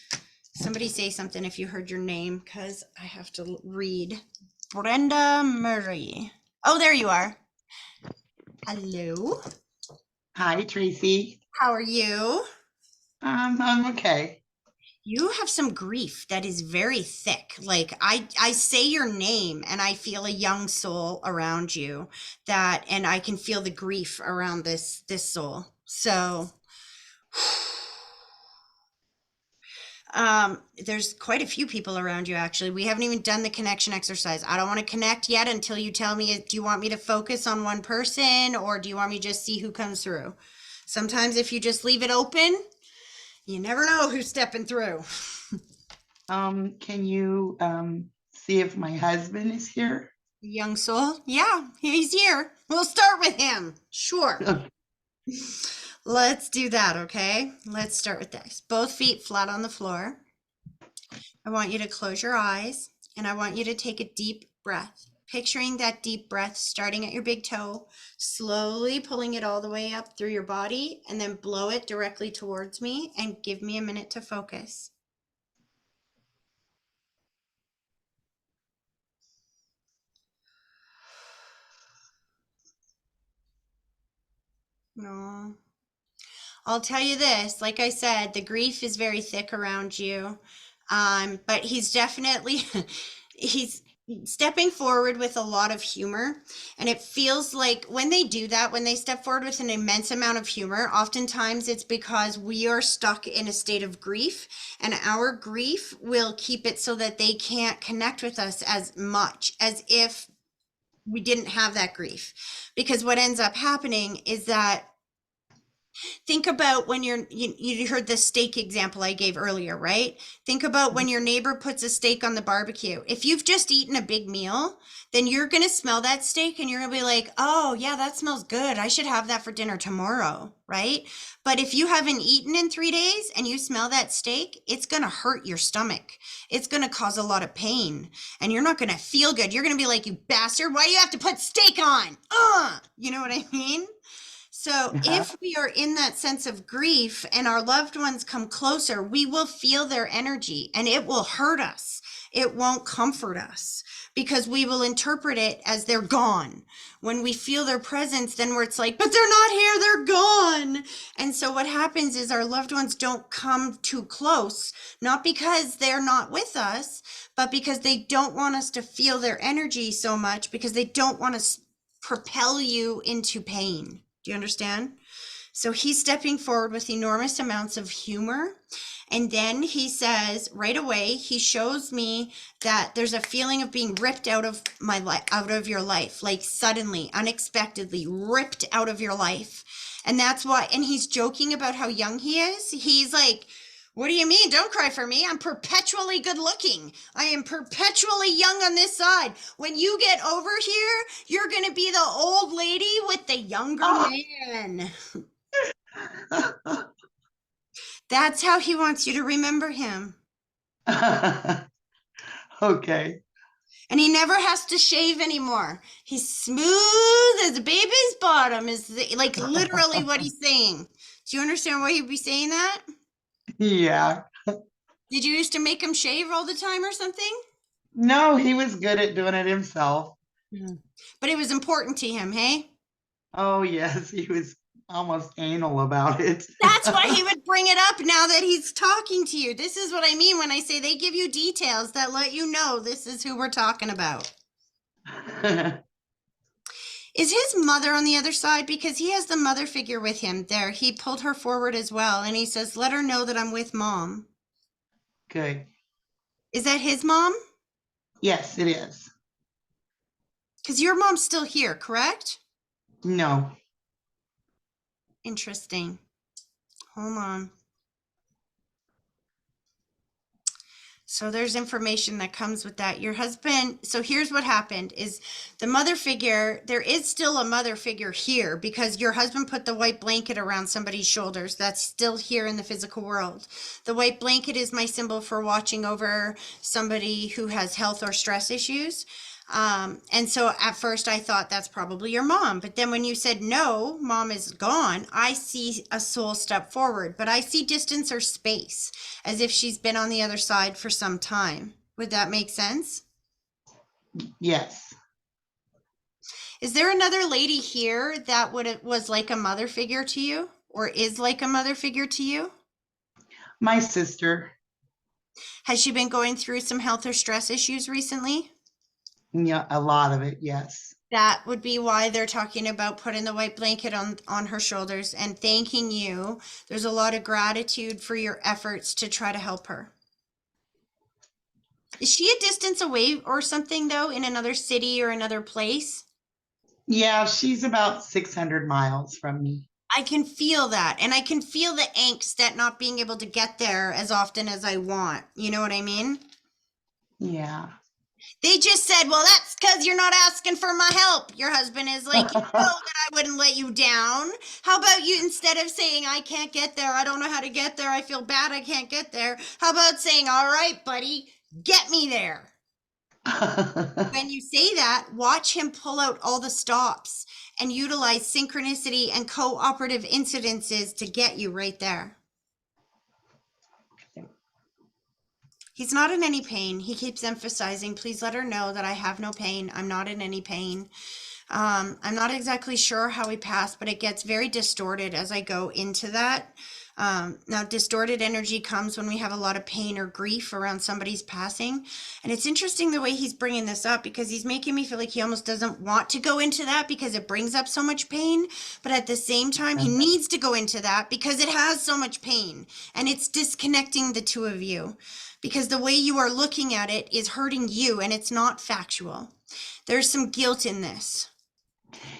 Somebody say something if you heard your name, because I have to read. Brenda Murray. Oh, there you are. Hello. Hi, Tracy. How are you? I'm okay. You have some grief that is very thick. Like I say your name and I feel a young soul around you and I can feel the grief around this soul. So there's quite a few people around you actually. We haven't even done the connection exercise. I don't want to connect yet until you tell me, do you want me to focus on one person or do you want me to just see who comes through? Sometimes if you just leave it open, you never know who's stepping through. Can you see if my husband is here? Young soul? Yeah, he's here. We'll start with him. Sure. Okay. Let's do that, okay? Let's start with this. Both feet flat on the floor. I want you to close your eyes and I want you to take a deep breath. Picturing that deep breath starting at your big toe, slowly pulling it all the way up through your body, and then blow it directly towards me and give me a minute to focus. No. I'll tell you this, like I said, the grief is very thick around you. But he's definitely he's stepping forward with a lot of humor. And it feels like when they do that, when they step forward with an immense amount of humor, oftentimes it's because we are stuck in a state of grief, and our grief will keep it so that they can't connect with us as much as if we didn't have that grief. Because what ends up happening is that Think about when you heard the steak example I gave earlier, right? Think about when your neighbor puts a steak on the barbecue. If you've just eaten a big meal, then you're going to smell that steak and you're going to be like, oh, yeah, that smells good. I should have that for dinner tomorrow, right? But if you haven't eaten in 3 days and you smell that steak, it's going to hurt your stomach. It's going to cause a lot of pain and you're not going to feel good. You're going to be like, you bastard, why do you have to put steak on? You know what I mean? So if we are in that sense of grief and our loved ones come closer, we will feel their energy and it will hurt us. It won't comfort us because we will interpret it as they're gone. When we feel their presence, then where it's like, but they're not here, they're gone. And so what happens is our loved ones don't come too close, not because they're not with us, but because they don't want us to feel their energy so much, because they don't want to propel you into pain. Do you understand? So he's stepping forward with enormous amounts of humor. And then he says right away, he shows me that there's a feeling of being ripped out of my life, out of your life, like suddenly, unexpectedly ripped out of your life. And that's why, and he's joking about how young he is. He's like, what do you mean? Don't cry for me. I'm perpetually good looking. I am perpetually young on this side. When you get over here, you're going to be the old lady with the younger man. That's how he wants you to remember him. Okay. And he never has to shave anymore. He's smooth as a baby's bottom, is like literally what he's saying. Do you understand why he'd be saying that? Yeah. Did you used to make him shave all the time or something? No, he was good at doing it himself. But it was important to him, hey? Oh, yes, he was almost anal about it. That's why he would bring it up now that he's talking to you. This is what I mean when I say they give you details that let you know this is who we're talking about. Is his mother on the other side? Because he has the mother figure with him there. He pulled her forward as well. And he says, let her know that I'm with mom. Good. Is that his mom? Yes, it is. Because your mom's still here, correct? No. Interesting. Hold on. So there's information that comes with that. Your husband, so here's what happened is the mother figure, there is still a mother figure here because your husband put the white blanket around somebody's shoulders. That's still here in the physical world. The white blanket is my symbol for watching over somebody who has health or stress issues. And so at first I thought that's probably your mom, but then when you said no, mom is gone, I see a soul step forward, but I see distance or space as if she's been on the other side for some time. Would that make sense? Yes. Is there another lady here that was like a mother figure to you or is like a mother figure to you? My sister. Has she been going through some health or stress issues recently? Yeah, a lot of it, yes. That would be why they're talking about putting the white blanket on her shoulders and thanking you. There's a lot of gratitude for your efforts to try to help her. Is she a distance away or something though, in another city or another place? Yeah, she's about 600 miles from me. I can feel that. And I can feel the angst at not being able to get there as often as I want. You know what I mean? Yeah. They just said, well, that's because you're not asking for my help. Your husband is like, you know that I wouldn't let you down. How about you, instead of saying, I can't get there, I don't know how to get there, I feel bad, I can't get there. How about saying, all right, buddy, get me there. When you say that, watch him pull out all the stops and utilize synchronicity and cooperative incidences to get you right there. He's not in any pain. He keeps emphasizing, please let her know that I have no pain. I'm not in any pain. I'm not exactly sure how he passed, but it gets very distorted as I go into that. Now, distorted energy comes when we have a lot of pain or grief around somebody's passing. And it's interesting the way he's bringing this up because he's making me feel like he almost doesn't want to go into that because it brings up so much pain. But at the same time, he needs to go into that because it has so much pain and it's disconnecting the two of you. Because the way you are looking at it is hurting you and it's not factual. There's some guilt in this.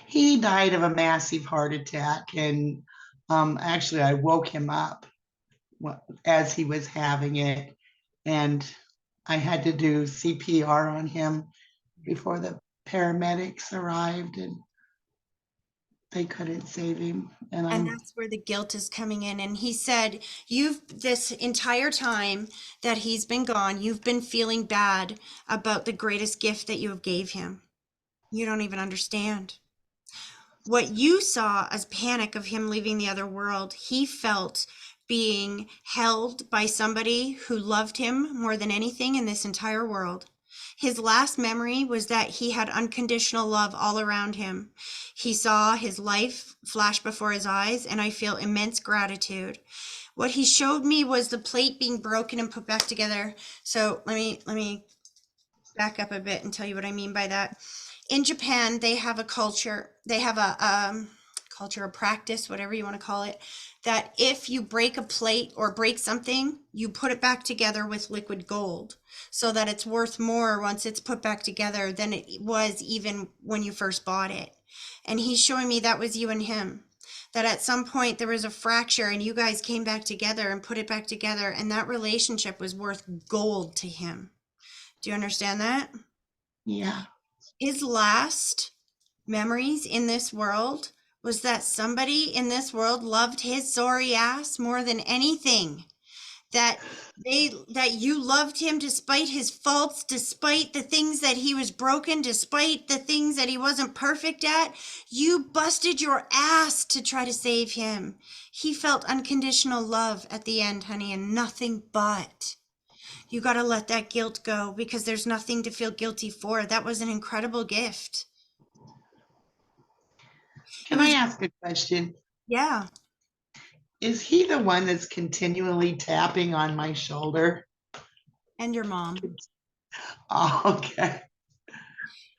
He died of a massive heart attack, and Actually, I woke him up as he was having it, and I had to do CPR on him before the paramedics arrived, and they couldn't save him. And that's where the guilt is coming in. And he said, this entire time that he's been gone, you've been feeling bad about the greatest gift that you have gave him. You don't even understand. What you saw as panic of him leaving the other world, he felt being held by somebody who loved him more than anything in this entire world. His last memory was that he had unconditional love all around him. He saw his life flash before his eyes, and I feel immense gratitude. What he showed me was the plate being broken and put back together. So let me back up a bit and tell you what I mean by that. In Japan, they have a culture, they have a culture, a practice, whatever you want to call it, that if you break a plate or break something, you put it back together with liquid gold so that it's worth more once it's put back together than it was even when you first bought it. And he's showing me that was you and him, that at some point there was a fracture and you guys came back together and put it back together, and that relationship was worth gold to him. Do you understand that? Yeah. His last memories in this world was that somebody in this world loved his sorry ass more than anything. That you loved him despite his faults, despite the things that he was broken, despite the things that he wasn't perfect at. You busted your ass to try to save him. He felt unconditional love at the end, honey, and nothing but. You got to let that guilt go, because there's nothing to feel guilty for. That was an incredible gift. Can I ask a question? Yeah. Is he the one that's continually tapping on my shoulder? And your mom. Oh, okay.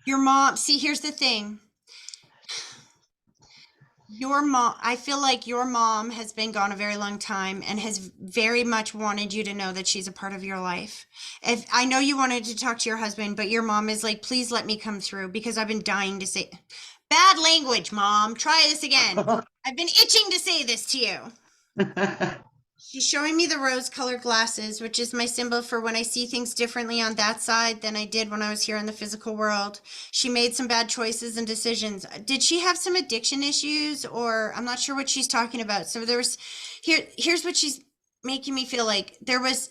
Your mom, see, here's the thing. Your mom, I feel like your mom has been gone a very long time and has very much wanted you to know that she's a part of your life. If I know you wanted to talk to your husband, but your mom is like, please let me come through, because I've been dying to say, bad language, mom. Try this again. I've been itching to say this to you. She's showing me the rose-colored glasses, which is my symbol for when I see things differently on that side than I did when I was here in the physical world. She made some bad choices and decisions. Did she have some addiction issues, or I'm not sure what she's talking about. So here's what she's making me feel like.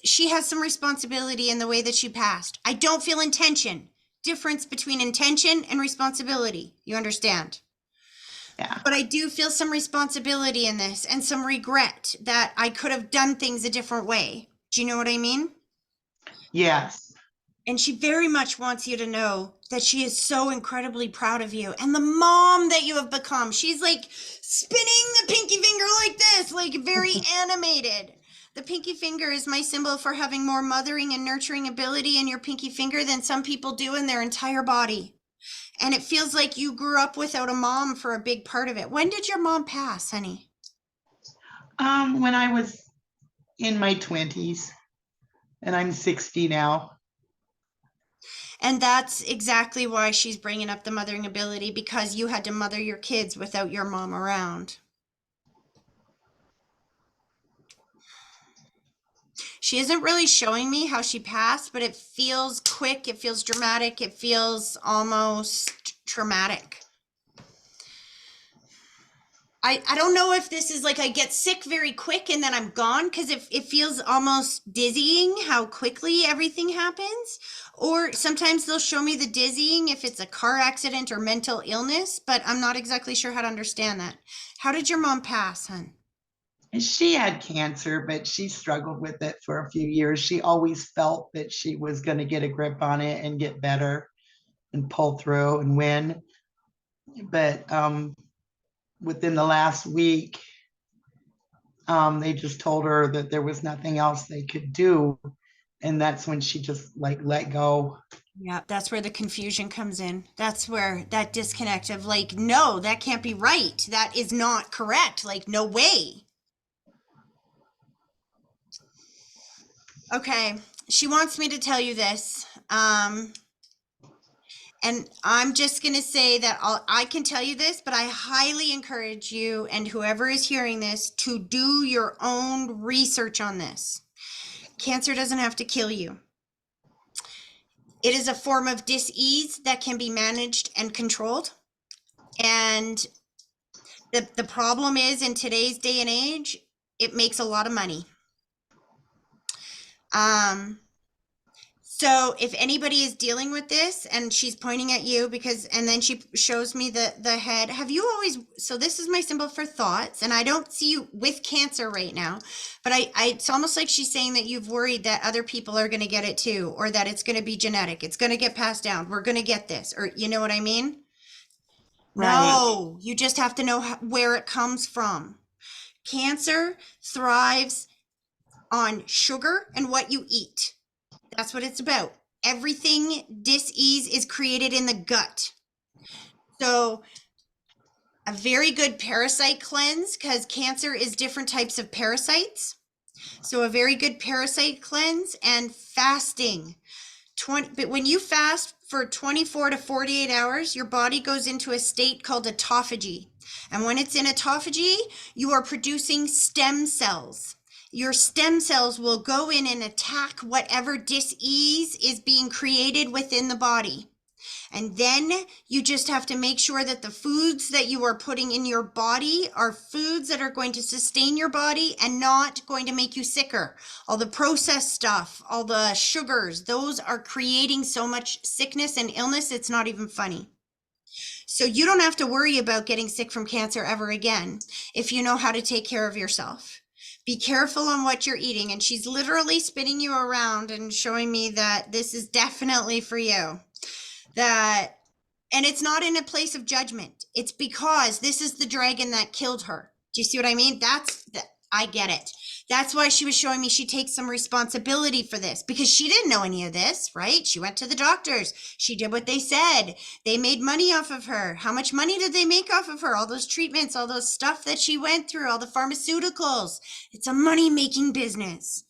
She has some responsibility in the way that she passed. I don't feel intention. Difference between intention and responsibility. You understand? Yeah. But I do feel some responsibility in this and some regret that I could have done things a different way. Do you know what I mean? Yes. And she very much wants you to know that she is so incredibly proud of you and the mom that you have become. She's like spinning the pinky finger like this, like very animated. The pinky finger is my symbol for having more mothering and nurturing ability in your pinky finger than some people do in their entire body. And it feels like you grew up without a mom for a big part of it. When did your mom pass, honey? When I was in my 20s, and I'm 60 now. And that's exactly why she's bringing up the mothering ability, because you had to mother your kids without your mom around. She isn't really showing me how she passed, but it feels quick, it feels dramatic, it feels almost traumatic. I don't know if this is like I get sick very quick and then I'm gone, because it feels almost dizzying how quickly everything happens. Or sometimes they'll show me the dizzying if it's a car accident or mental illness, but I'm not exactly sure how to understand that. How did your mom pass, hon? And she had cancer, but she struggled with it for a few years. She always felt that she was going to get a grip on it and get better and pull through and win. But within the last week, they just told her that there was nothing else they could do. And that's when she just like let go. Yeah, that's where the confusion comes in. That's where that disconnect of like, no, that can't be right. That is not correct. Like, no way. Okay, she wants me to tell you this. And And I'm just going to say that I can tell you this, but I highly encourage you and whoever is hearing this to do your own research on this. Cancer doesn't have to kill you. It is a form of dis-ease that can be managed and controlled. And the problem is, in today's day and age, it makes a lot of money. So if anybody is dealing with this, and she's pointing at you and then she shows me the head, have you always, so this is my symbol for thoughts, and I don't see you with cancer right now, but it's almost like she's saying that you've worried that other people are going to get it too, or that it's going to be genetic. It's going to get passed down. We're going to get this, or you know what I mean? Right. No, you just have to know where it comes from. Cancer thrives on sugar and what you eat. That's what it's about. Everything dis-ease is created in the gut. So a very good parasite cleanse, because cancer is different types of parasites. So a very good parasite cleanse and fasting. But when you fast for 24 to 48 hours, your body goes into a state called autophagy. And when it's in autophagy, you are producing stem cells. Your stem cells will go in and attack whatever dis-ease is being created within the body. And then you just have to make sure that the foods that you are putting in your body are foods that are going to sustain your body and not going to make you sicker. All the processed stuff, all the sugars, those are creating so much sickness and illness, it's not even funny. So you don't have to worry about getting sick from cancer ever again if you know how to take care of yourself. Be careful on what you're eating. And she's literally spinning you around and showing me that this is definitely for you. And it's not in a place of judgment. It's because this is the dragon that killed her. Do you see what I mean? I get it. That's why she was showing me she takes some responsibility for this, because she didn't know any of this, right? She went to the doctors. She did what they said. They made money off of her. How much money did they make off of her? All those treatments, all those stuff that she went through, all the pharmaceuticals. It's a money-making business.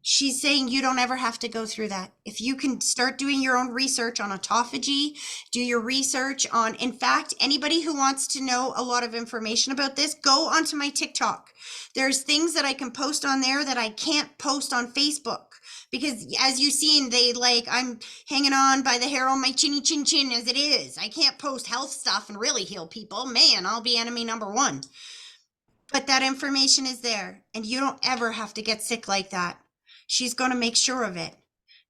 She's saying you don't ever have to go through that. If you can start doing your own research on autophagy, do your research on, in fact, anybody who wants to know a lot of information about this, go onto my TikTok. There's things that I can post on there that I can't post on Facebook. Because as you've seen, I'm hanging on by the hair on my chinny chin chin as it is. I can't post health stuff and really heal people. Man, I'll be enemy number one. But that information is there, and you don't ever have to get sick like that. She's going to make sure of it,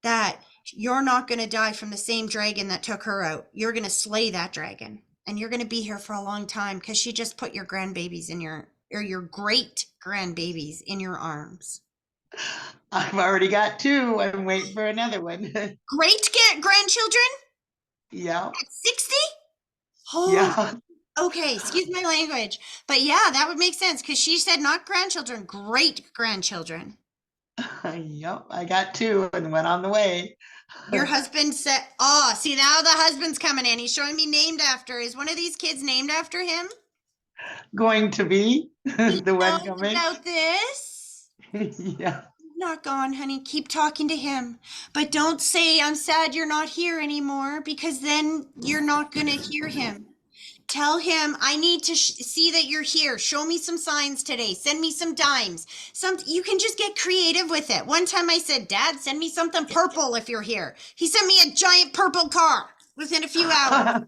that you're not going to die from the same dragon that took her out. You're going to slay that dragon, and you're going to be here for a long time, because she just put your grandbabies your great grandbabies in your arms. I've already got 2. I'm waiting for another one. Great grandchildren? Yeah. At 60? Oh, Yeah. okay. Excuse my language. But yeah, that would make sense, because she said not grandchildren, great grandchildren. Yep. I got 2 and went on the way. Your husband said, see, now the husband's coming in. He's showing me named after. Is one of these kids named after him? Going to be the one Know coming. about this? Yeah. Not gone, honey. Keep talking to him. But don't say, I'm sad you're not here anymore, because then you're not going to hear him. Tell him, I need to see that you're here. Show me some signs today. Send me some dimes. You can just get creative with it. One time I said, Dad, send me something purple if you're here. He sent me a giant purple car within a few hours.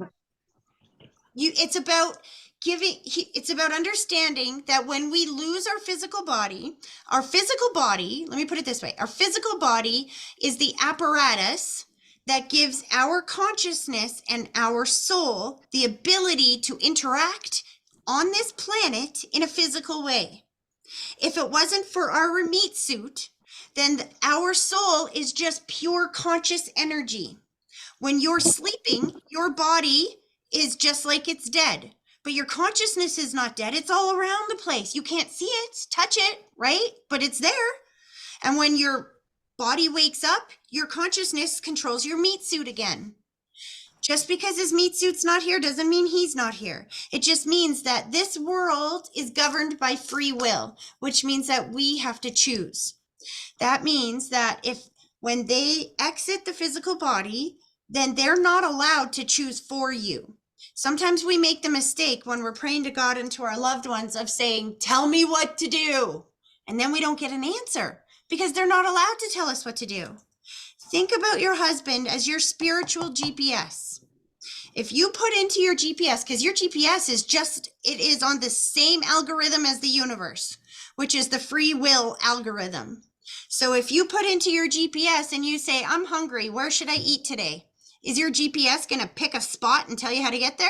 It's about understanding that when we lose our physical body, let me put it this way, our physical body is the apparatus that gives our consciousness and our soul the ability to interact on this planet in a physical way. If it wasn't for our meat suit, then our soul is just pure conscious energy. When you're sleeping, your body is just like it's dead, but your consciousness is not dead. It's all around the place. You can't see it, touch it, right? But it's there. And when your body wakes up, your consciousness controls your meat suit again. Just because his meat suit's not here doesn't mean he's not here. It just means that this world is governed by free will, which means that we have to choose. That means that when they exit the physical body, then they're not allowed to choose for you. Sometimes we make the mistake when we're praying to God and to our loved ones of saying, tell me what to do. And then we don't get an answer because they're not allowed to tell us what to do. Think about your husband as your spiritual GPS. If you put into your GPS, because your GPS it is on the same algorithm as the universe, which is the free will algorithm. So if you put into your GPS and you say, I'm hungry, where should I eat today? Is your GPS going to pick a spot and tell you how to get there?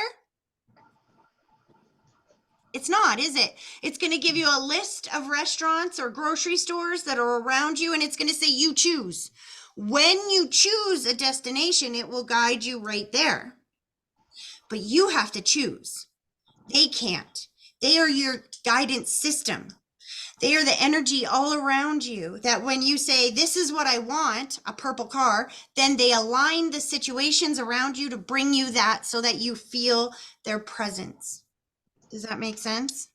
It's not, is it? It's going to give you a list of restaurants or grocery stores that are around you, and it's going to say you choose. When you choose a destination, it will guide you right there. But you have to choose. They can't. They are your guidance system. They are the energy all around you that when you say, this is what I want, a purple car, then they align the situations around you to bring you that so that you feel their presence. Does that make sense?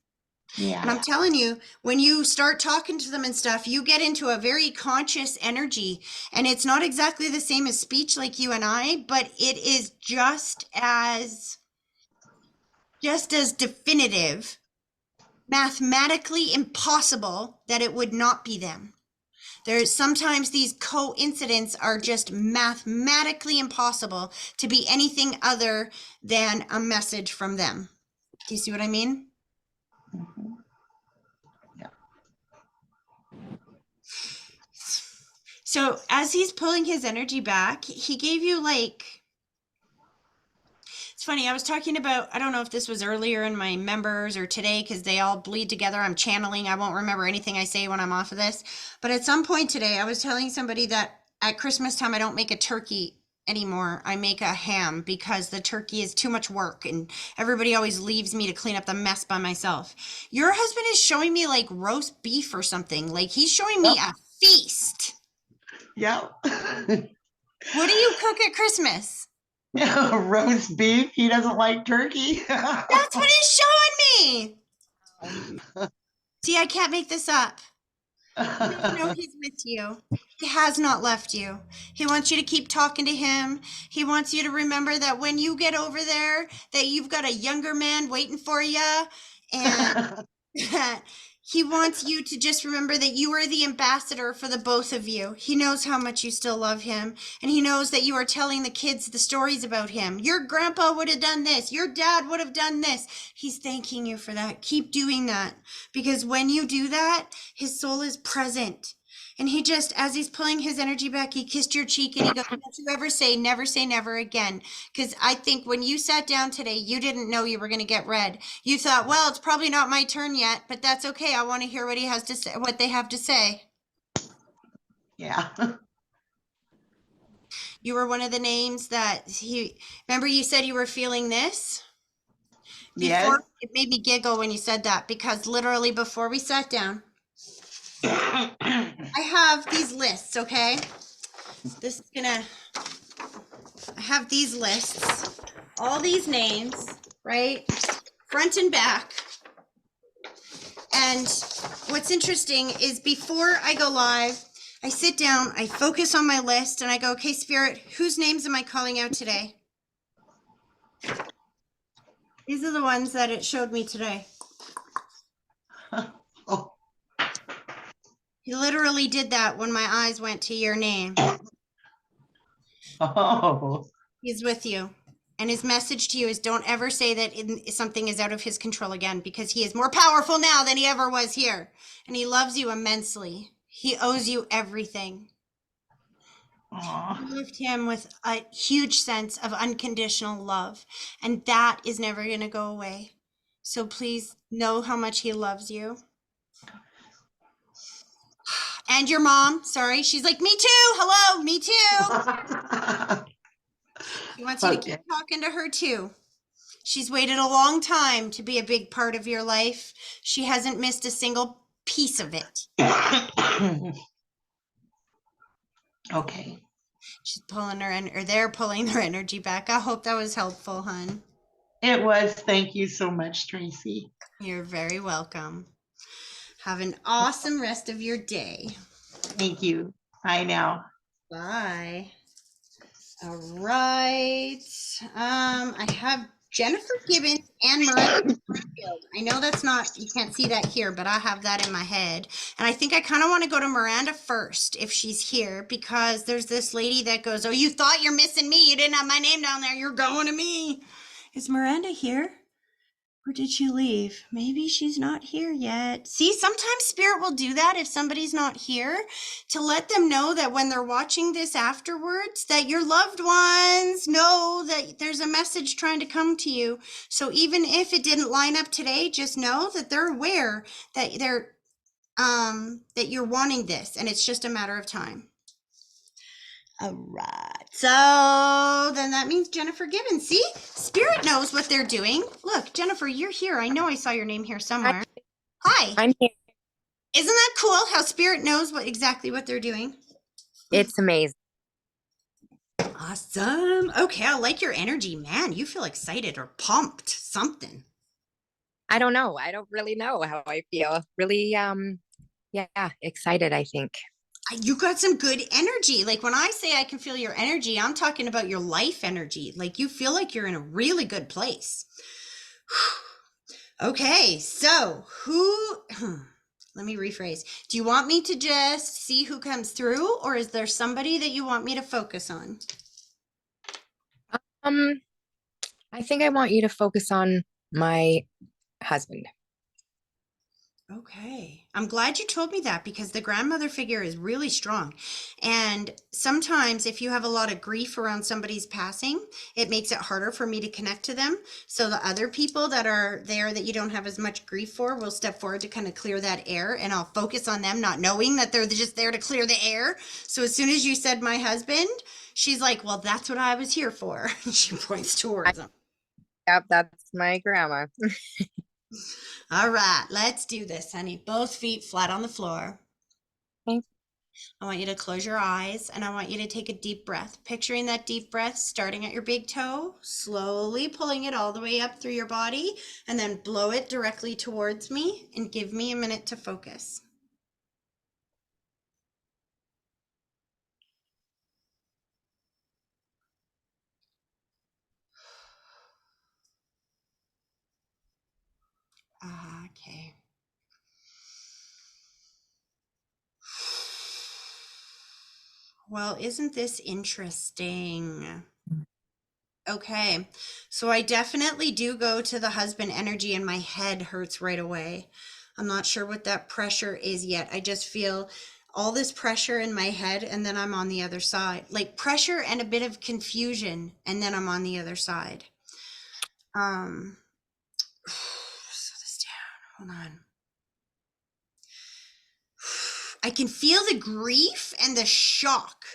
Yeah. And I'm telling you, when you start talking to them and stuff, you get into a very conscious energy. And it's not exactly the same as speech like you and I, but it is just as definitive, mathematically impossible that it would not be them. There's sometimes these coincidences are just mathematically impossible to be anything other than a message from them. Do you see what I mean? Mhm. Yeah. So as he's pulling his energy back, he gave you it's funny, I was talking about, I don't know if this was earlier in my members or today, because they all bleed together. I'm channeling. I won't remember anything I say when I'm off of this. But at some point today, I was telling somebody that at Christmas time, I don't make a turkey anymore. I make a ham because the turkey is too much work and everybody always leaves me to clean up the mess by myself. Your husband is showing me like roast beef or something. Like he's showing me a feast. Yeah. What do you cook at Christmas? Roast beef. He doesn't like turkey. That's what he's showing me. See, I can't make this up. Just know he's with you. He has not left you. He wants you to keep talking to him. He wants you to remember that when you get over there, that you've got a younger man waiting for you. And he wants you to just remember that you are the ambassador for the both of you. He knows how much you still love him. And he knows that you are telling the kids the stories about him. Your grandpa would have done this. Your dad would have done this. He's thanking you for that. Keep doing that. Because when you do that, his soul is present. And he just, as he's pulling his energy back, he kissed your cheek and he goes, don't you ever say never again. Because I think when you sat down today, you didn't know you were going to get read. You thought, well, it's probably not my turn yet, but that's okay. I want to hear what he has to say, what they have to say. Yeah. You were one of the names that remember you said you were feeling this? Yes. It made me giggle when you said that because literally before we sat down, I have these lists, okay? I have these lists, all these names, right? Front and back. And what's interesting is before I go live, I sit down, I focus on my list, and I go, okay, Spirit, whose names am I calling out today? These are the ones that it showed me today. Oh. He literally did that when my eyes went to your name. Oh. He's with you. And his message to you is don't ever say that something is out of his control again, because he is more powerful now than he ever was here. And he loves you immensely. He owes you everything. You loved him with a huge sense of unconditional love. And that is never going to go away. So please know how much he loves you. And your mom, sorry, she's like, me too. Hello, me too. He wants you to keep talking to her too. She's waited a long time to be a big part of your life. She hasn't missed a single piece of it. Okay. She's pulling they're pulling their energy back. I hope that was helpful, hon. It was. Thank you so much, Tracy. You're very welcome. Have an awesome rest of your day. Thank you. Bye now. Bye. All right. I have Jennifer Gibbons and Miranda Field. I know that's not, you can't see that here, but I have that in my head. And I think I kind of want to go to Miranda first if she's here, because there's this lady that goes, "Oh, you thought you're missing me. You didn't have my name down there. You're going to me." Is Miranda here? Or did she leave? Maybe she's not here yet. See, sometimes Spirit will do that if somebody's not here, to let them know that when they're watching this afterwards, that your loved ones know that there's a message trying to come to you. So even if it didn't line up today, just know that they're aware that that you're wanting this, and it's just a matter of time. All right. So then that means Jennifer Gibbons. See, Spirit knows what they're doing. Look, Jennifer, you're here. I know I saw your name here somewhere. Hi. I'm here. Isn't that cool how Spirit knows exactly what they're doing? It's amazing. Awesome. Okay, I like your energy, man. You feel excited or pumped, something. I don't know. I don't really know how I feel. Really, yeah, excited, I think. You got some good energy. Like when I say I can feel your energy, I'm talking about your life energy. Like you feel like you're in a really good place. Okay, so let me rephrase. Do you want me to just see who comes through, or is there somebody that you want me to focus on? I think I want you to focus on my husband. Okay. I'm glad you told me that, because the grandmother figure is really strong. And sometimes if you have a lot of grief around somebody's passing, it makes it harder for me to connect to them. So the other people that are there that you don't have as much grief for will step forward to kind of clear that air, and I'll focus on them, not knowing that they're just there to clear the air. So as soon as you said my husband, she's like, "Well, that's what I was here for." She points towards him. Yep, that's my grandma. All right, let's do this, honey. Both feet flat on the floor. Okay. I want you to close your eyes, and I want you to take a deep breath. Picturing that deep breath starting at your big toe, slowly pulling it all the way up through your body, and then blow it directly towards me, and give me a minute to focus. Okay. Well, isn't this interesting? Okay, so I definitely do go to the husband energy, and my head hurts right away. I'm not sure what that pressure is yet. I just feel all this pressure in my head, and then I'm on the other side. Like pressure and a bit of confusion, and then I'm on the other side. Slow this down. Hold on. I can feel the grief and the shock.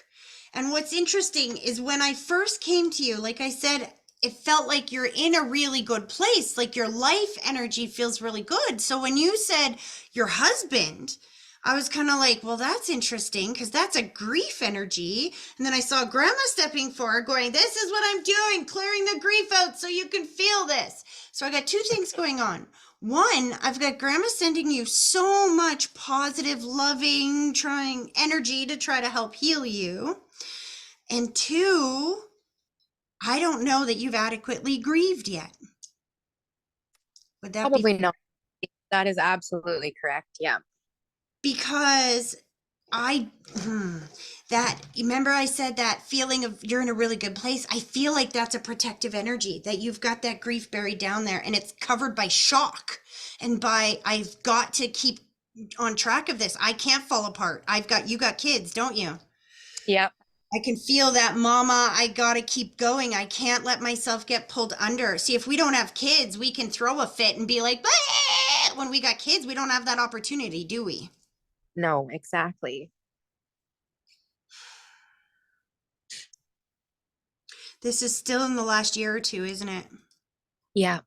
And what's interesting is when I first came to you, like I said, it felt like you're in a really good place. Like your life energy feels really good. So when you said your husband, I was kind of like, well, that's interesting, because that's a grief energy. And then I saw grandma stepping forward going, "This is what I'm doing, clearing the grief out so you can feel this." So I got two things going on. One, I've got grandma sending you so much positive, loving, trying energy to try to help heal you. And two, I don't know that you've adequately grieved yet. Would that be? Probably not. That is absolutely correct. Yeah. Because that, remember I said that feeling of you're in a really good place. I feel like that's a protective energy, that you've got that grief buried down there, and it's covered by shock and by, I've got to keep on track of this. I can't fall apart. You got kids, don't you? Yep. I can feel that, mama, I gotta keep going. I can't let myself get pulled under. See, if we don't have kids, we can throw a fit and be like, "Bah!" When we got kids, we don't have that opportunity, do we? No, exactly. This is still in the last year or two, isn't it? Yeah.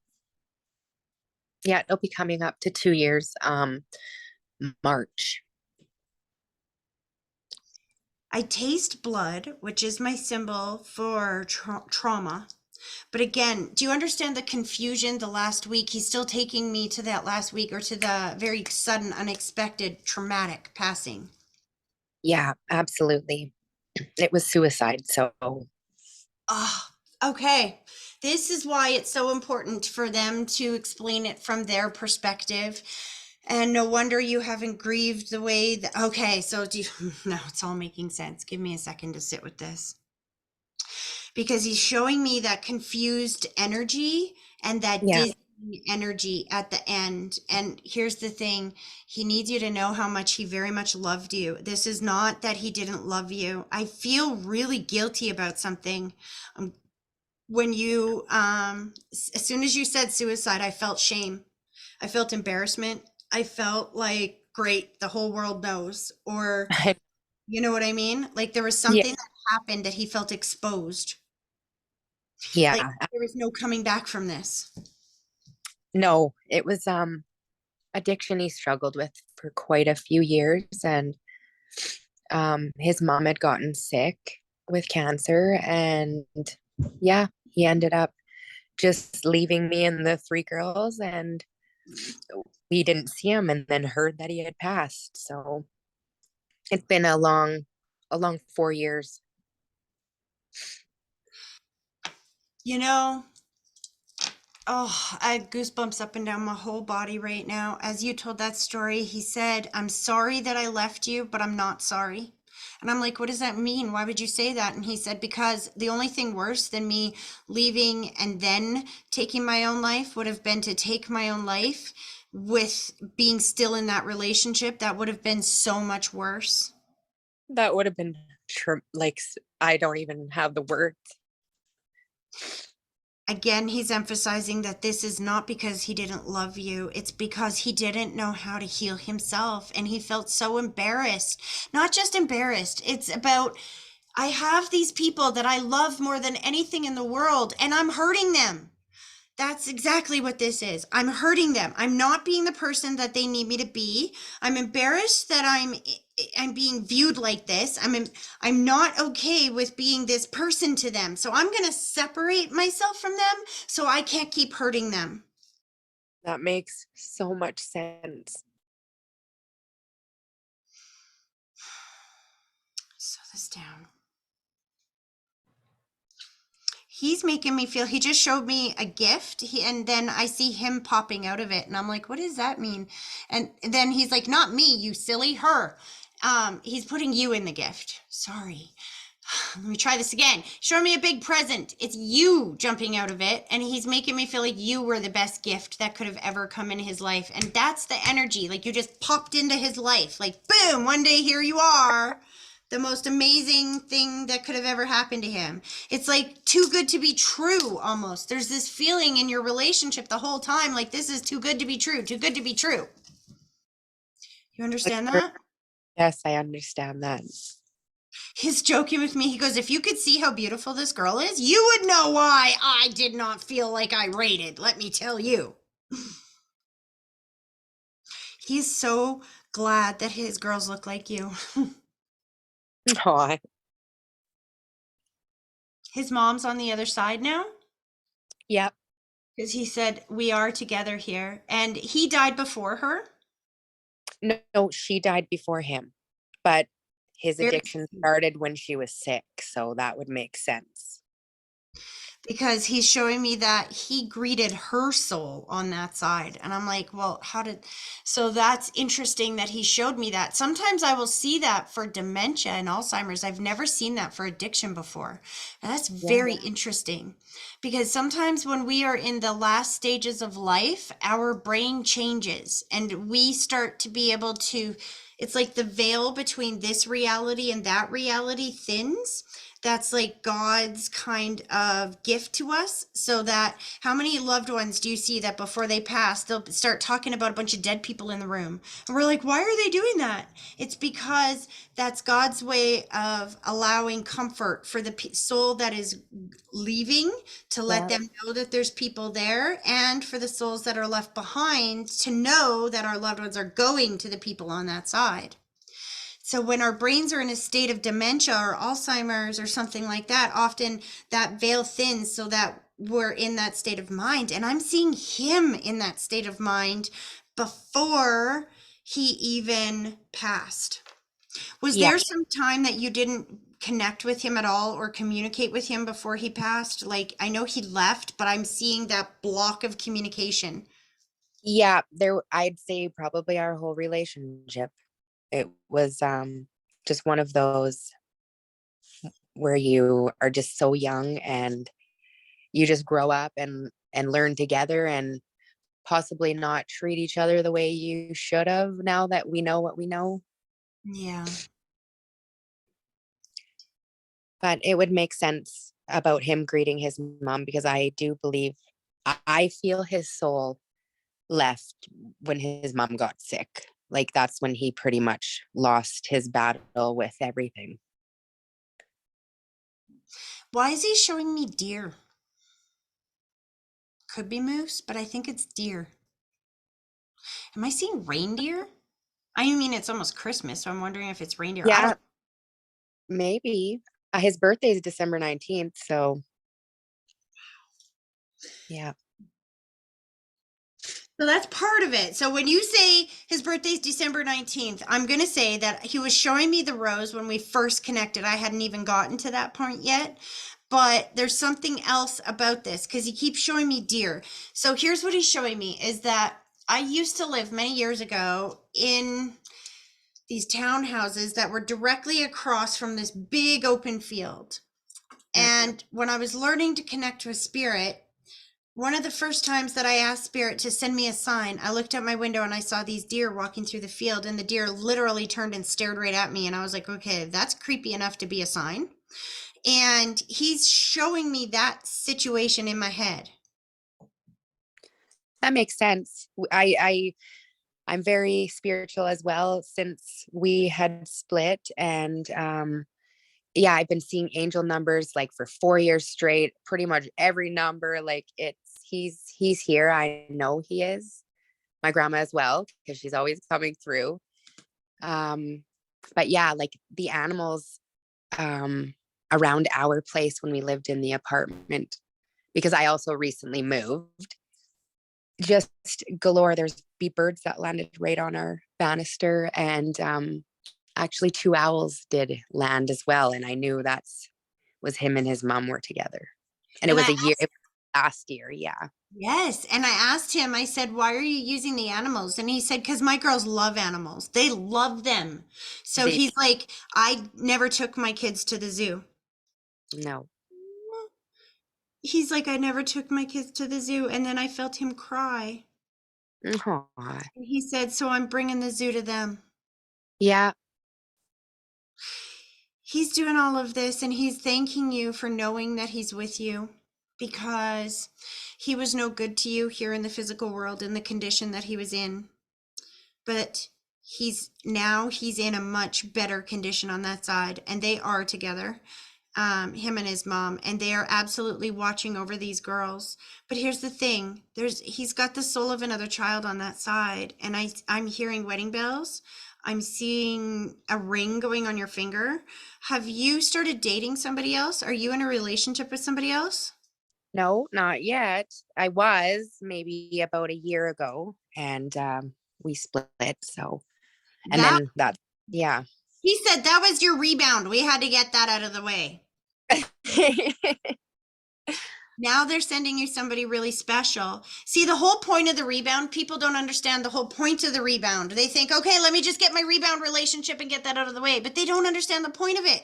Yeah, it'll be coming up to 2 years, March. I taste blood, which is my symbol for trauma. But again, do you understand the confusion the last week? He's still taking me to that last week, or to the very sudden, unexpected, traumatic passing. Yeah, absolutely. It was suicide, so Ah, okay. This is why it's so important for them to explain it from their perspective. And no wonder you haven't grieved the way that, okay, so do you, now it's all making sense. Give me a second to sit with this. Because he's showing me that confused energy and that Yeah. dizzying energy at the end. And here's the thing, he needs you to know how much he very much loved you. This is not that he didn't love you. I feel really guilty about something. When you, as soon as you said suicide, I felt shame. I felt embarrassment. I felt like, great, the whole world knows. Or, you know what I mean? Like there was Yeah. something that happened that he felt exposed. Like Yeah. there was no coming back from this. No, it was addiction he struggled with for quite a few years, and his mom had gotten sick with cancer, and yeah, he ended up just leaving me and the three girls, and we didn't see him, and then heard that he had passed. So it's been a long 4 years. You know, oh, I have goosebumps up and down my whole body right now. As you told that story, he said, I'm sorry that I left you, but I'm not sorry. And I'm like, what does that mean? Why would you say that? And he said, because the only thing worse than me leaving and then taking my own life would have been to take my own life with being still in that relationship. That would have been so much worse. That would have been like, I don't even have the words. Again, he's emphasizing that this is not because he didn't love you. It's because he didn't know how to heal himself. And he felt so embarrassed. Not just embarrassed. It's about, I have these people that I love more than anything in the world, and I'm hurting them. That's exactly what this is. I'm hurting them. I'm not being the person that they need me to be. I'm embarrassed that I'm being viewed like this. I'm not okay with being this person to them. So I'm going to separate myself from them so I can't keep hurting them. That makes so much sense. Slow this down. He's making me feel, he just showed me a gift, and then I see him popping out of it, and I'm like, what does that mean? And then he's like, not me, you silly, her. He's putting you in the gift. Sorry. Let me try this again. Show me a big present. It's you jumping out of it, and he's making me feel like you were the best gift that could have ever come in his life. And that's the energy. Like you just popped into his life. Like boom, one day here you are. The most amazing thing that could have ever happened to him. It's like too good to be true almost. There's this feeling in your relationship the whole time like this is too good to be true, too good to be true. You understand that? Yes, I understand that. He's joking with me. He goes, if you could see how beautiful this girl is, you would know why I did not feel like I rated. Let me tell you. He's so glad that his girls look like you. Oh, His mom's on the other side now. yep. Because he said, we are together here. And he died before her. No, she died before him, but his Very addiction started when she was sick, so that would make sense. because he's showing me that he greeted her soul on that side. And I'm like, well, so that's interesting that he showed me that. Sometimes I will see that for dementia and Alzheimer's. I've never seen that for addiction before. And that's very interesting because sometimes when we are in the last stages of life, our brain changes and we start to be able to, it's like the veil between this reality and that reality thins. That's like God's kind of gift to us, so that how many loved ones do you see that before they pass, they'll start talking about a bunch of dead people in the room? And we're like, why are they doing that? It's because that's God's way of allowing comfort for the soul that is leaving to let them know that there's people there, and for the souls that are left behind to know that our loved ones are going to the people on that side. So when our brains are in a state of dementia or Alzheimer's or something like that, often that veil thins so that we're in that state of mind. And I'm seeing him in that state of mind before he even passed. Was there some time that you didn't connect with him at all or communicate with him before he passed? Like, I know he left, but I'm seeing that block of communication. Yeah, I'd say probably our whole relationship. It was just one of those where you are just so young and you just grow up and learn together and possibly not treat each other the way you should have now that we know what we know. Yeah. But it would make sense about him greeting his mom because I do believe I feel his soul left when his mom got sick. Like that's when he pretty much lost his battle with everything. Why is he showing me deer? Could be moose, but I think it's deer. Am I seeing reindeer? I mean, it's almost Christmas, so I'm wondering if it's reindeer. I Yeah, don't. maybe. His birthday is December 19th, so yeah. So that's part of it. So when you say his birthday's December 19th, I'm going to say that he was showing me the rose when we first connected. I hadn't even gotten to that point yet. But there's something else about this because he keeps showing me deer. So here's what he's showing me is that I used to live many years ago in these townhouses that were directly across from this big open field. And when I was learning to connect with spirit, one of the first times that I asked Spirit to send me a sign, I looked out my window and I saw these deer walking through the field, and the deer literally turned and stared right at me. And I was like, okay, that's creepy enough to be a sign. And he's showing me that situation in my head. That makes sense. I'm very spiritual as well since we had split, and yeah, I've been seeing angel numbers like for 4 years straight, pretty much every number. Like he's here. I know he is. My grandma as well, because she's always coming through. But yeah, like the animals around our place when we lived in the apartment, because I also recently moved, just galore. There's birds that landed right on our banister, and actually 2 owls did land as well, and I knew that's was him and his mom were together, and it And was I a year asked, last year. Yeah. yes. And I asked him, I said, why are you using the animals? And he said, because my girls love animals. They love them. So They he's like, I never took my kids to the zoo. no. He's like, I never took my kids to the zoo. And then I felt him cry. Aw. And he said, so I'm bringing the zoo to them. Yeah. He's doing all of this and he's thanking you for knowing that he's with you because he was no good to you here in the physical world in the condition that he was in. But he's in a much better condition on that side, and they are together, him and his mom, and they are absolutely watching over these girls. But here's the thing, he's got the soul of another child on that side, and I'm hearing wedding bells. I'm seeing a ring going on your finger. Have you started dating somebody else? Are you in a relationship with somebody else? No, not yet. I was maybe about a year ago, and we split. So, and That then that, yeah. he said that was your rebound. We had to get that out of the way. Now they're sending you somebody really special. See, the whole point of the rebound, people don't understand the whole point of the rebound. They think, okay, let me just get my rebound relationship and get that out of the way. But they don't understand the point of it.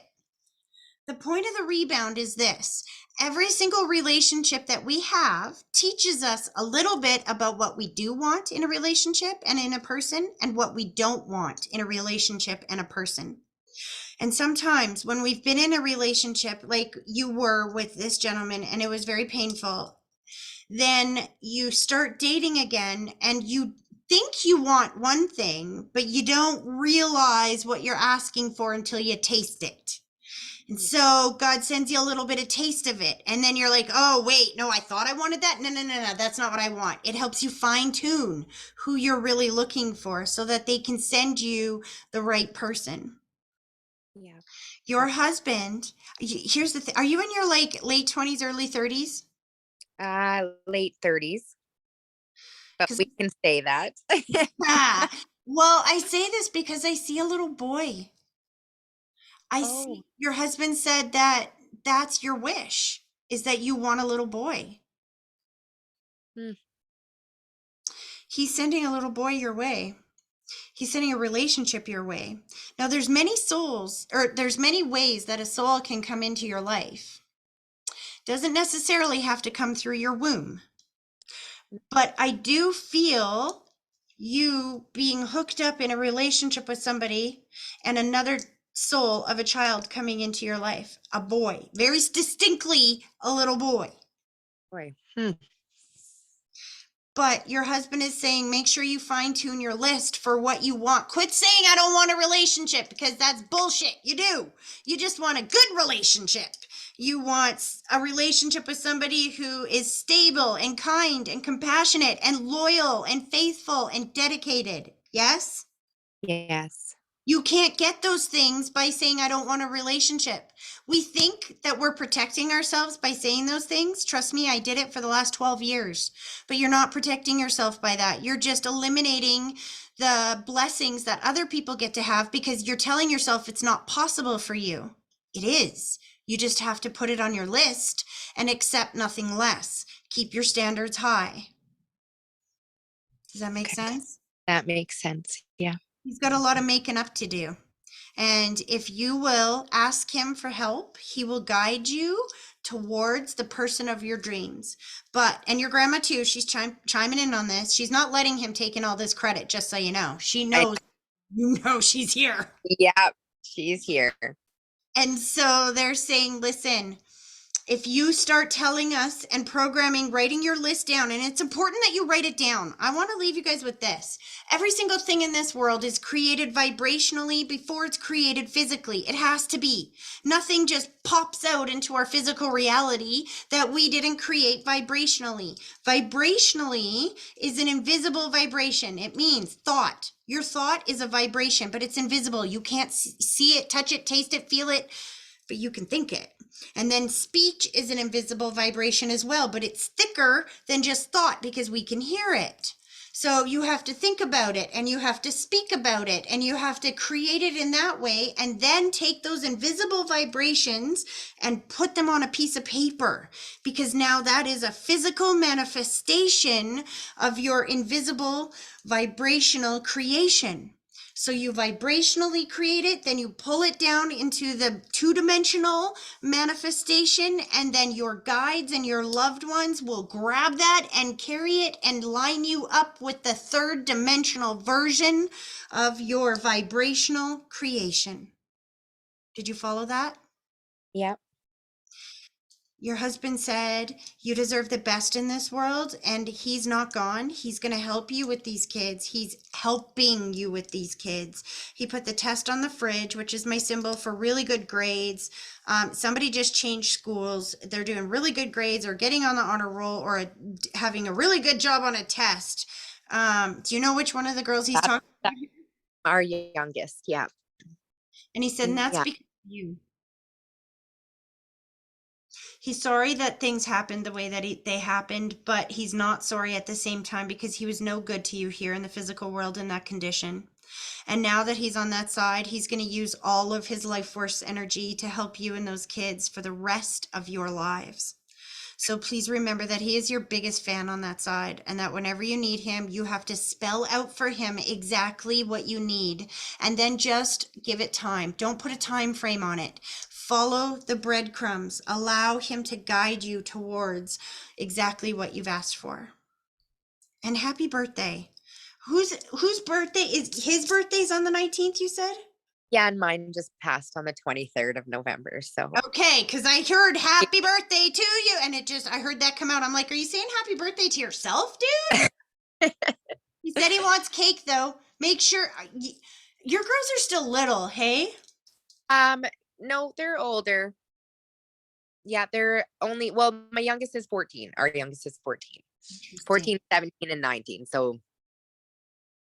The point of the rebound is this. Every single relationship that we have teaches us a little bit about what we do want in a relationship and in a person, and what we don't want in a relationship and a person. And sometimes when we've been in a relationship like you were with this gentleman and it was very painful, then you start dating again and you think you want one thing, but you don't realize what you're asking for until you taste it. And so God sends you a little bit of taste of it. And then you're like, oh, wait, no, I thought I wanted that. No, that's not what I want. It helps you fine tune who you're really looking for so that they can send you the right person. Yeah. Your husband, here's the thing. Are you in your like late 20s, early 30s? Late 30s, but Because we can say that. well, I say this because I see a little boy. I Oh, see your husband said that that's your wish, is that you want a little boy. Hmm. He's sending a little boy your way. He's sending a relationship your way. Now there's many souls, or there's many ways that a soul can come into your life. Doesn't necessarily have to come through your womb. But I do feel you being hooked up in a relationship with somebody and another soul of a child coming into your life, a boy, very distinctly a little boy. boy. But your husband is saying, make sure you fine tune your list for what you want. Quit saying, I don't want a relationship, because that's bullshit. You do. You just want a good relationship. You want a relationship with somebody who is stable and kind and compassionate and loyal and faithful and dedicated. Yes? Yes. You can't get those things by saying, I don't want a relationship. We think that we're protecting ourselves by saying those things. Trust me, I did it for the last 12 years. But you're not protecting yourself by that. You're just eliminating the blessings that other people get to have because you're telling yourself it's not possible for you. It is. You just have to put it on your list and accept nothing less. Keep your standards high. Does that make Okay. sense? That makes sense. Yeah. He's got a lot of making up to do. And if you will ask him for help, he will guide you towards the person of your dreams. But, and your grandma too, she's chiming in on this. She's not letting him take in all this credit, just so you know. She knows, you know, she's here. Yeah. She's here. And so they're saying, listen, if you start telling us and programming, writing your list down, and it's important that you write it down. I want to leave you guys with this. Every single thing in this world is created vibrationally before it's created physically. It has to be. Nothing just pops out into our physical reality that we didn't create vibrationally. Vibrationally is an invisible vibration. It means thought. Your thought is a vibration, but it's invisible. You can't see it, touch it, taste it, feel it, but you can think it. And then speech is an invisible vibration as well, but it's thicker than just thought because we can hear it. So you have to think about it and you have to speak about it and you have to create it in that way and then take those invisible vibrations and put them on a piece of paper, because now that is a physical manifestation of your invisible vibrational creation. So you vibrationally create it, then you pull it down into the two-dimensional manifestation, and then your guides and your loved ones will grab that and carry it and line you up with the third dimensional version of your vibrational creation. Did you follow that? Yeah. Your husband said you deserve the best in this world, and he's not gone. He's going to help you with these kids. He's helping you with these kids. He put the test on the fridge, which is my symbol for really good grades. Somebody just changed schools. They're doing really good grades or getting on the honor roll or having a really good job on a test. Do you know which one of the girls he's talking about? That's our youngest. Yeah. And he said, and that's Yeah. because of you. He's sorry that things happened the way that they happened, but he's not sorry at the same time because he was no good to you here in the physical world in that condition. And now that he's on that side, he's going to use all of his life force energy to help you and those kids for the rest of your lives. So please remember that he is your biggest fan on that side, and that whenever you need him, you have to spell out for him exactly what you need, and then just give it time. Don't put a time frame on it. Follow the breadcrumbs. Allow him to guide you towards exactly what you've asked for. And happy birthday. Whose birthday is his birthday's on the 19th, you said? Yeah. And mine just passed on the 23rd of November. So Okay, because I heard happy birthday to you, and I heard that come out. I'm like, are you saying happy birthday to yourself, dude? He said he wants cake, though. Make sure your girls are still little, hey? no, they're older. Yeah, they're only, well, my youngest is 14. Our youngest is 14. 14, 17, and 19. So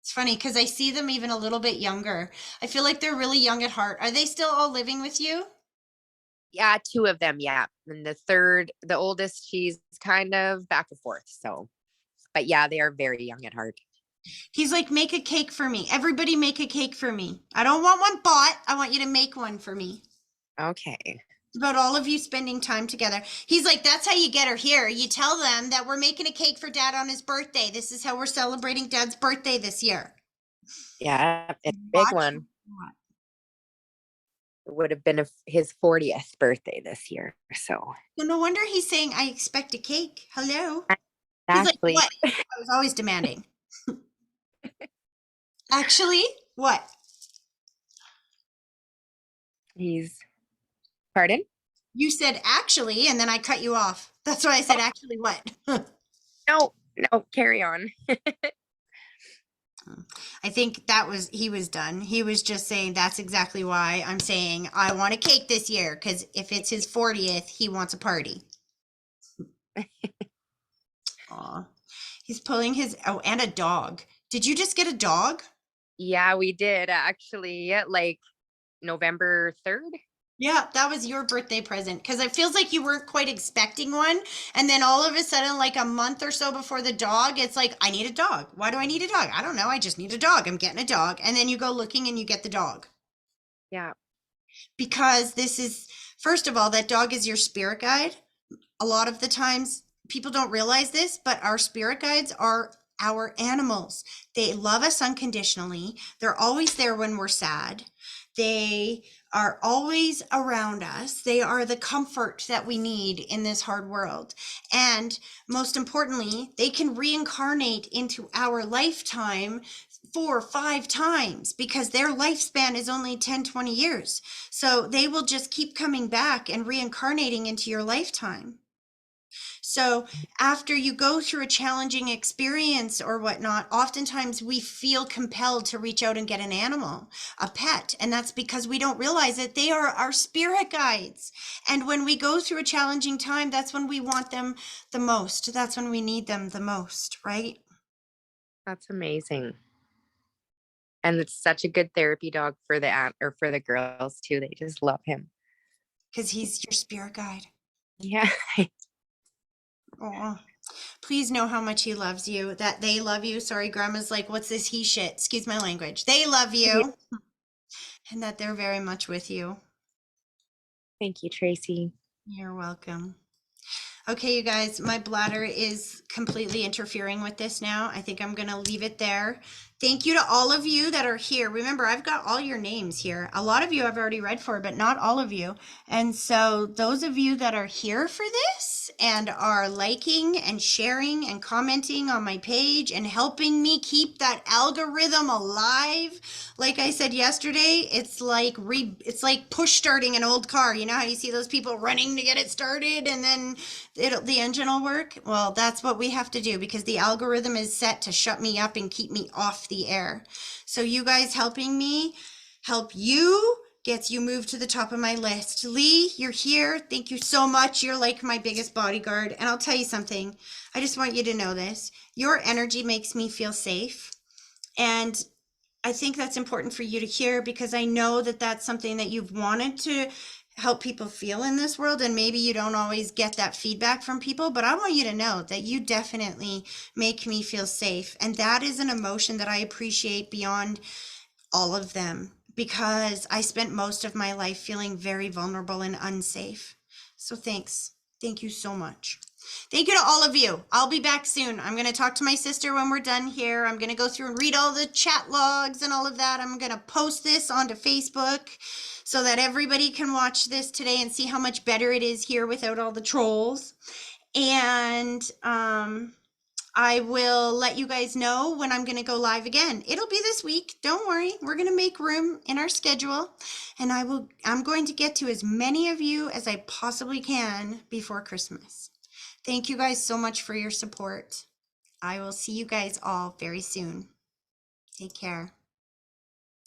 It's funny because I see them even a little bit younger. I feel like they're really young at heart. Are they still all living with you? yeah, two of them, yeah. And the third, the oldest, she's kind of back and forth. So, but yeah, they are very young at heart. He's like, make a cake for me. Everybody make a cake for me. I don't want one bought. I want you to make one for me. Okay. It's about all of you spending time together. He's like, that's how you get her here. You tell them that we're making a cake for Dad on his birthday. This is how we're celebrating Dad's birthday this year. Yeah, it's a big Watch one. that. It would have been his 40th birthday this year. So So no wonder he's saying, I expect a cake. Hello. He's like, exactly. what? I was always demanding. Actually, what? He's pardon? You said actually, and then I cut you off. That's why I said actually what? No, no, carry on. I think he was done. He was just saying that's exactly why I'm saying I want a cake this year, because if it's his 40th, he wants a party. Aw. He's pulling and a dog. Did you just get a dog? Yeah, we did actually, like November 3rd. Yeah, that was your birthday present, because it feels like you weren't quite expecting one. And then all of a sudden, like a month or so before the dog, it's like, I need a dog. Why do I need a dog? I don't know. I just need a dog. I'm getting a dog. And then you go looking and you get the dog. Yeah. Because this is, first of all, that dog is your spirit guide. A lot of the times people don't realize this, but our spirit guides are our animals. They love us unconditionally. They're always there when we're sad. They are always around us. They are the comfort that we need in this hard world. And most importantly, they can reincarnate into our lifetime 4 or 5 times, because their lifespan is only 10, 20 years. So they will just keep coming back and reincarnating into your lifetime. So after you go through a challenging experience or whatnot, oftentimes we feel compelled to reach out and get an animal, a pet. And that's because we don't realize that they are our spirit guides. And when we go through a challenging time, that's when we want them the most. That's when we need them the most, right? That's amazing. And it's such a good therapy dog for the aunt or for the girls too. They just love him. Because he's your spirit guide. Yeah. Oh, please know how much he loves you, that they love you. Sorry, Grandma's like, what's this he shit? Excuse my language. They love you, and that they're very much with you. Thank you, Tracy. You're welcome. Okay, you guys, my bladder is completely interfering with this now. I think I'm going to leave it there. Thank you to all of you that are here. Remember, I've got all your names here. A lot of you I've already read for, but not all of you. And so those of you that are here for this and are liking and sharing and commenting on my page and helping me keep that algorithm alive. Like I said yesterday, it's like push starting an old car. You know how you see those people running to get it started and then the engine will work? Well, that's what we have to do, because the algorithm is set to shut me up and keep me off the air. So you guys helping me help you gets you moved to the top of my list. Lee, you're here. Thank you so much. You're like my biggest bodyguard. And I'll tell you something. I just want you to know this. Your energy makes me feel safe. And I think that's important for you to hear, because I know that that's something that you've wanted to help people feel in this world, and maybe you don't always get that feedback from people, but I want you to know that you definitely make me feel safe, and that is an emotion that I appreciate beyond all of them, because I spent most of my life feeling very vulnerable and unsafe. So thank you so much. Thank you to all of you. I'll be back soon. I'm going to talk to my sister when we're done here. I'm going to go through and read all the chat logs and all of that. I'm going to post this onto Facebook so that everybody can watch this today and see how much better it is here without all the trolls. And I will let you guys know when I'm going to go live again. It'll be this week. Don't worry. We're going to make room in our schedule, and I'm going to get to as many of you as I possibly can before Christmas. Thank you guys so much for your support. I will see you guys all very soon. Take care.